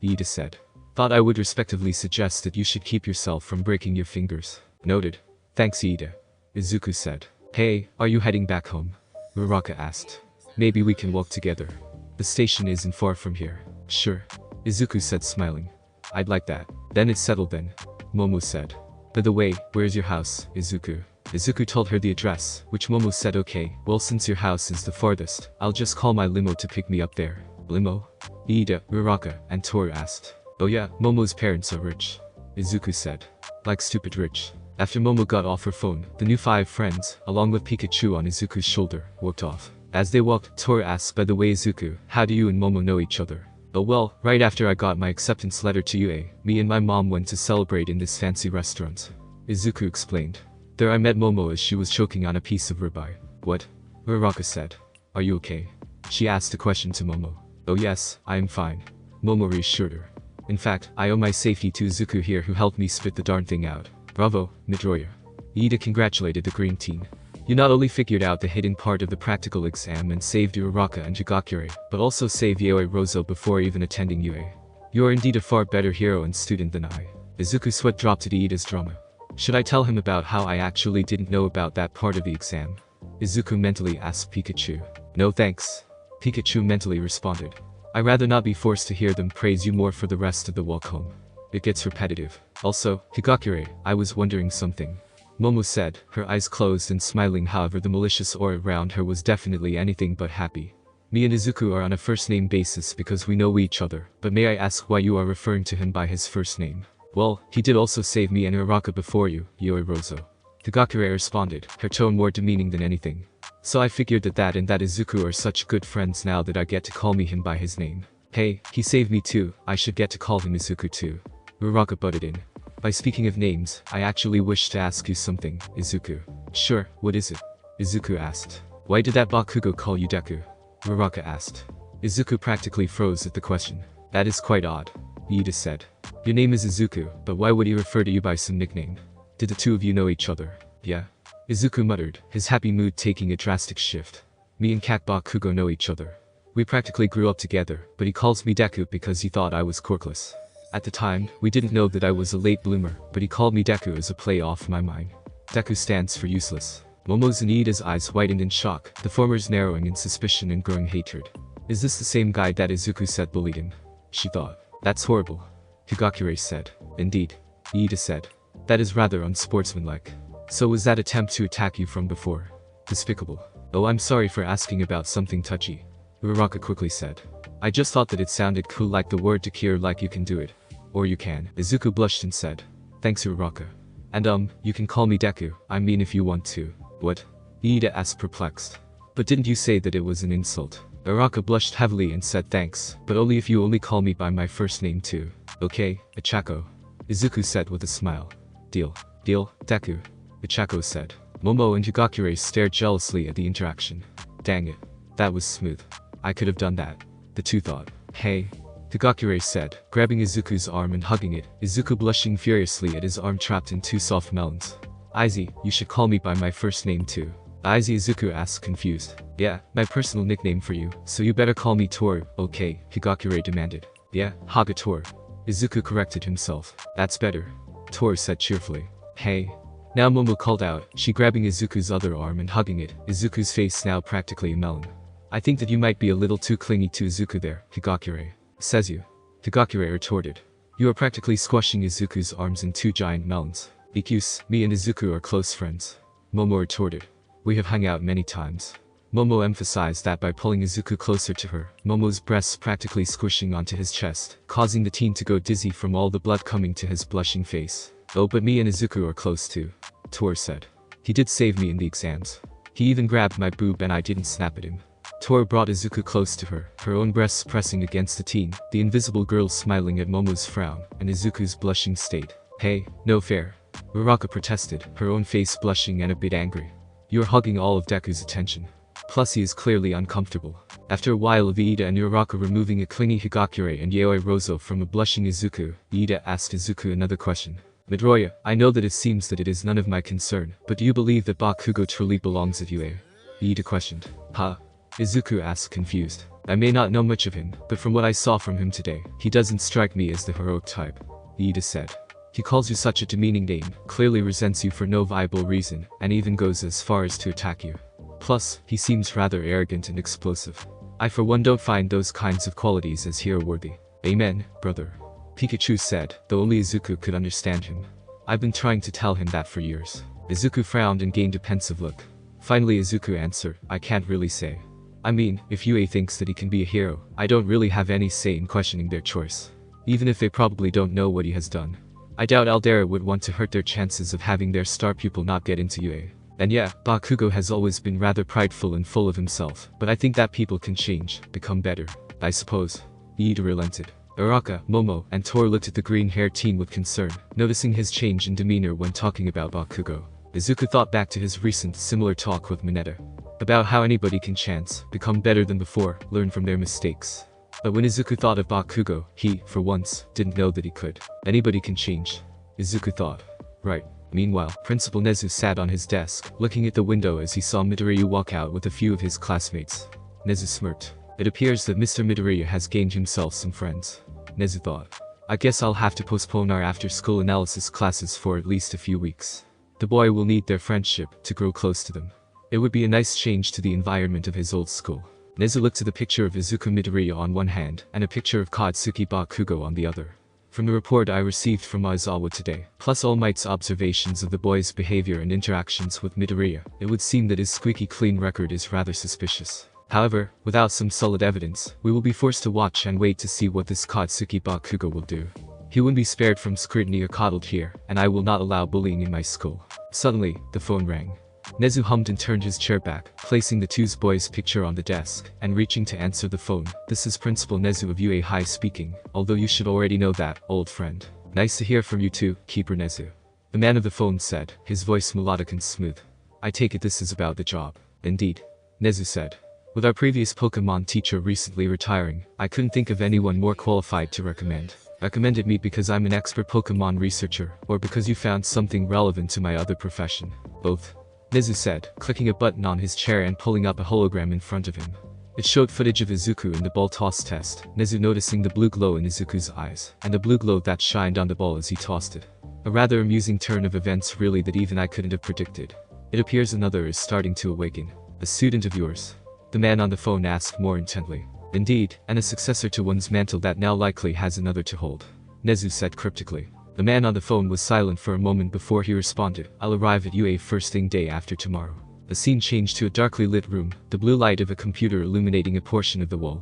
Iida said. Thought I would respectively suggest that you should keep yourself from breaking your fingers. Noted. Thanks, Iida. Izuku said. Hey, are you heading back home? Uraraka asked. Maybe we can walk together. The station isn't far from here. Sure. Izuku said smiling. I'd like that. Then it's settled then. Momo said. By the way, where's your house, Izuku? Izuku told her the address, which Momo said okay, well since your house is the farthest, I'll just call my limo to pick me up there. Limo? Iida, Uraraka, and Toru asked. Oh yeah, Momo's parents are rich. Izuku said. Like stupid rich. After Momo got off her phone, the new 5 friends, along with Pikachu on Izuku's shoulder, walked off. As they walked, Toru asked, by the way Izuku, how do you and Momo know each other? Oh well, right after I got my acceptance letter to UA, me and my mom went to celebrate in this fancy restaurant. Izuku explained. There I met Momo as she was choking on a piece of ribeye. What? Uraraka said. Are you okay? She asked a question to Momo. Oh yes, I am fine. Momo reassured her. In fact, I owe my safety to Izuku here who helped me spit the darn thing out. Bravo, Midoriya. Iida congratulated the green teen. You not only figured out the hidden part of the practical exam and saved Uraraka and Higakure, but also saved Yaoi Rozo before even attending UA. You are indeed a far better hero and student than I. Izuku's sweat dropped at Iida's drama. Should I tell him about how I actually didn't know about that part of the exam? Izuku mentally asked Pikachu. No thanks. Pikachu mentally responded. I'd rather not be forced to hear them praise you more for the rest of the walk home. It gets repetitive. Also, Higakure, I was wondering something. Momo said, her eyes closed and smiling, however the malicious aura around her was definitely anything but happy. Me and Izuku are on a first-name basis because we know each other, but may I ask why you are referring to him by his first name? Well, he did also save me and Uraraka before you, Yaoi Rozo. Higakure responded, her tone more demeaning than anything. So I figured that Izuku are such good friends now that I get to call him by his name. Hey, he saved me too, I should get to call him Izuku too. Uraraka butted in. By speaking of names, I actually wish to ask you something, Izuku. Sure, what is it? Izuku asked. Why did that Bakugo call you Deku? Uraraka asked. Izuku practically froze at the question. That is quite odd. Iida said. Your name is Izuku, but why would he refer to you by some nickname? Did the two of you know each other? Yeah. Izuku muttered, his happy mood taking a drastic shift. Me and Cat Bakugo know each other. We practically grew up together, but he calls me Deku because he thought I was quirkless. At the time, we didn't know that I was a late bloomer, but he called me Deku as a play off my mind. Deku stands for useless. Momo's and Iida's eyes widened in shock, the former's narrowing in suspicion and growing hatred. Is this the same guy that Izuku said bullied him? She thought. That's horrible. Higakure said. Indeed. Iida said. That is rather unsportsmanlike. So was that attempt to attack you from before? Despicable. Oh, I'm sorry for asking about something touchy. Uraraka quickly said. I just thought that it sounded cool, like the word to cure, like you can do it. Or you can. Izuku blushed and said. Thanks, Uraraka. And you can call me Deku, I mean if you want to. What? Iida asked, perplexed. But didn't you say that it was an insult? Uraraka blushed heavily and said thanks, but only if you only call me by my first name too. Okay, Ichako. Izuku said with a smile. Deal. Deal, Deku. Ichako said. Momo and Higakure stared jealously at the interaction. Dang it. That was smooth. I could have done that. The two thought. Hey. Higakure said, grabbing Izuku's arm and hugging it, Izuku blushing furiously at his arm trapped in two soft melons. Izzy, you should call me by my first name too. Izzy, Izuku asked confused. Yeah, my personal nickname for you, so you better call me Toru, okay, Higakure demanded. Yeah, Hagatoru. Izuku corrected himself. That's better. Toru said cheerfully. Hey. Now Momo called out, she grabbing Izuku's other arm and hugging it, Izuku's face now practically a melon. I think that you might be a little too clingy to Izuku there, Higakure. Says you. Higakure retorted. You are practically squashing Izuku's arms in two giant melons. Ikyus, me and Izuku are close friends. Momo retorted. We have hung out many times. Momo emphasized that by pulling Izuku closer to her, Momo's breasts practically squishing onto his chest, causing the teen to go dizzy from all the blood coming to his blushing face. Oh, but me and Izuku are close too, Toru said. He did save me in the exams. He even grabbed my boob and I didn't snap at him. Toru brought Izuku close to her, her own breasts pressing against the teen, the invisible girl smiling at Momo's frown, and Izuku's blushing state. Hey, no fair. Uraraka protested, her own face blushing and a bit angry. You're hogging all of Deku's attention. Plus he is clearly uncomfortable. After a while of Iida and Uraraka removing a clingy Higakure and Yaoi Rozo from a blushing Izuku, Iida asked Izuku another question. Midoriya, I know that it seems that it is none of my concern, but do you believe that Bakugo truly belongs at UA? Iida questioned. Huh? Izuku asked confused. I may not know much of him, but from what I saw from him today, he doesn't strike me as the heroic type. Iida said. He calls you such a demeaning name, clearly resents you for no viable reason, and even goes as far as to attack you. Plus, he seems rather arrogant and explosive. I for one don't find those kinds of qualities as hero-worthy. Amen, brother. Pikachu said, though only Izuku could understand him. I've been trying to tell him that for years. Izuku frowned and gained a pensive look. Finally Izuku answered, I can't really say. I mean, if UA thinks that he can be a hero, I don't really have any say in questioning their choice. Even if they probably don't know what he has done. I doubt Aldera would want to hurt their chances of having their star pupil not get into UA. And yeah, Bakugo has always been rather prideful and full of himself, but I think that people can change, become better. I suppose. Iida relented. Uraraka, Momo, and Toru looked at the green-haired teen with concern, noticing his change in demeanor when talking about Bakugo. Izuku thought back to his recent similar talk with Mineta. About how anybody can chance, become better than before, learn from their mistakes. But when Izuku thought of Bakugo, he, for once, didn't know that he could. Anybody can change. Izuku thought. Right. Meanwhile, Principal Nezu sat on his desk, looking at the window as he saw Midoriya walk out with a few of his classmates. Nezu smirked. It appears that Mr. Midoriya has gained himself some friends. Nezu thought. I guess I'll have to postpone our after-school analysis classes for at least a few weeks. The boy will need their friendship to grow close to them. It would be a nice change to the environment of his old school. Nezu looked at the picture of Izuku Midoriya on one hand, and a picture of Katsuki Bakugo on the other. From the report I received from Aizawa today, plus All Might's observations of the boy's behavior and interactions with Midoriya, it would seem that his squeaky clean record is rather suspicious. However, without some solid evidence, we will be forced to watch and wait to see what this Katsuki Bakugo will do. He wouldn't be spared from scrutiny or coddled here, and I will not allow bullying in my school. Suddenly, the phone rang. Nezu hummed and turned his chair back, placing the two boys' picture on the desk, and reaching to answer the phone. This is Principal Nezu of UA High speaking, although you should already know that, old friend. Nice to hear from you too, Keeper Nezu. The man of the phone said, his voice melodic and smooth. I take it this is about the job. Indeed. Nezu said. With our previous Pokemon teacher recently retiring, I couldn't think of anyone more qualified to recommend. Recommended me because I'm an expert Pokemon researcher, or because you found something relevant to my other profession. Both. Nezu said, clicking a button on his chair and pulling up a hologram in front of him. It showed footage of Izuku in the ball toss test, Nezu noticing the blue glow in Izuku's eyes, and the blue glow that shined on the ball as he tossed it. A rather amusing turn of events really that even I couldn't have predicted. It appears another is starting to awaken. A student of yours? The man on the phone asked more intently. Indeed, and a successor to one's mantle that now likely has another to hold. Nezu said cryptically. The man on the phone was silent for a moment before he responded, I'll arrive at UA first thing day after tomorrow. The scene changed to a darkly lit room, the blue light of a computer illuminating a portion of the wall.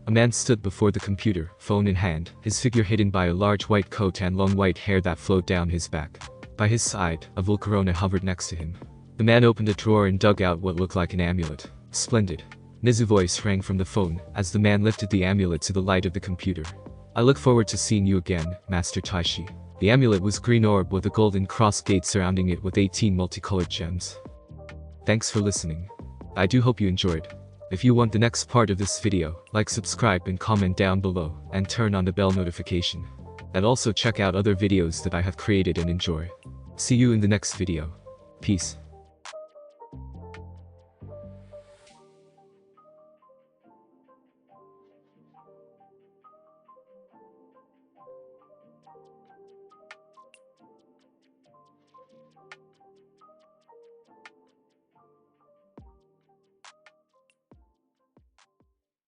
A man stood before the computer, phone in hand, his figure hidden by a large white coat and long white hair that flowed down his back. By his side, a Volcarona hovered next to him. The man opened a drawer and dug out what looked like an amulet. Splendid. Nezu's voice rang from the phone, as the man lifted the amulet to the light of the computer. I look forward to seeing you again, Master Taishi. The amulet was green orb with a golden cross gate surrounding it with 18 multicolored gems. Thanks for listening. I do hope you enjoyed. If you want the next part of this video, like, subscribe and comment down below, and turn on the bell notification. And also check out other videos that I have created and enjoy. See you in the next video. Peace.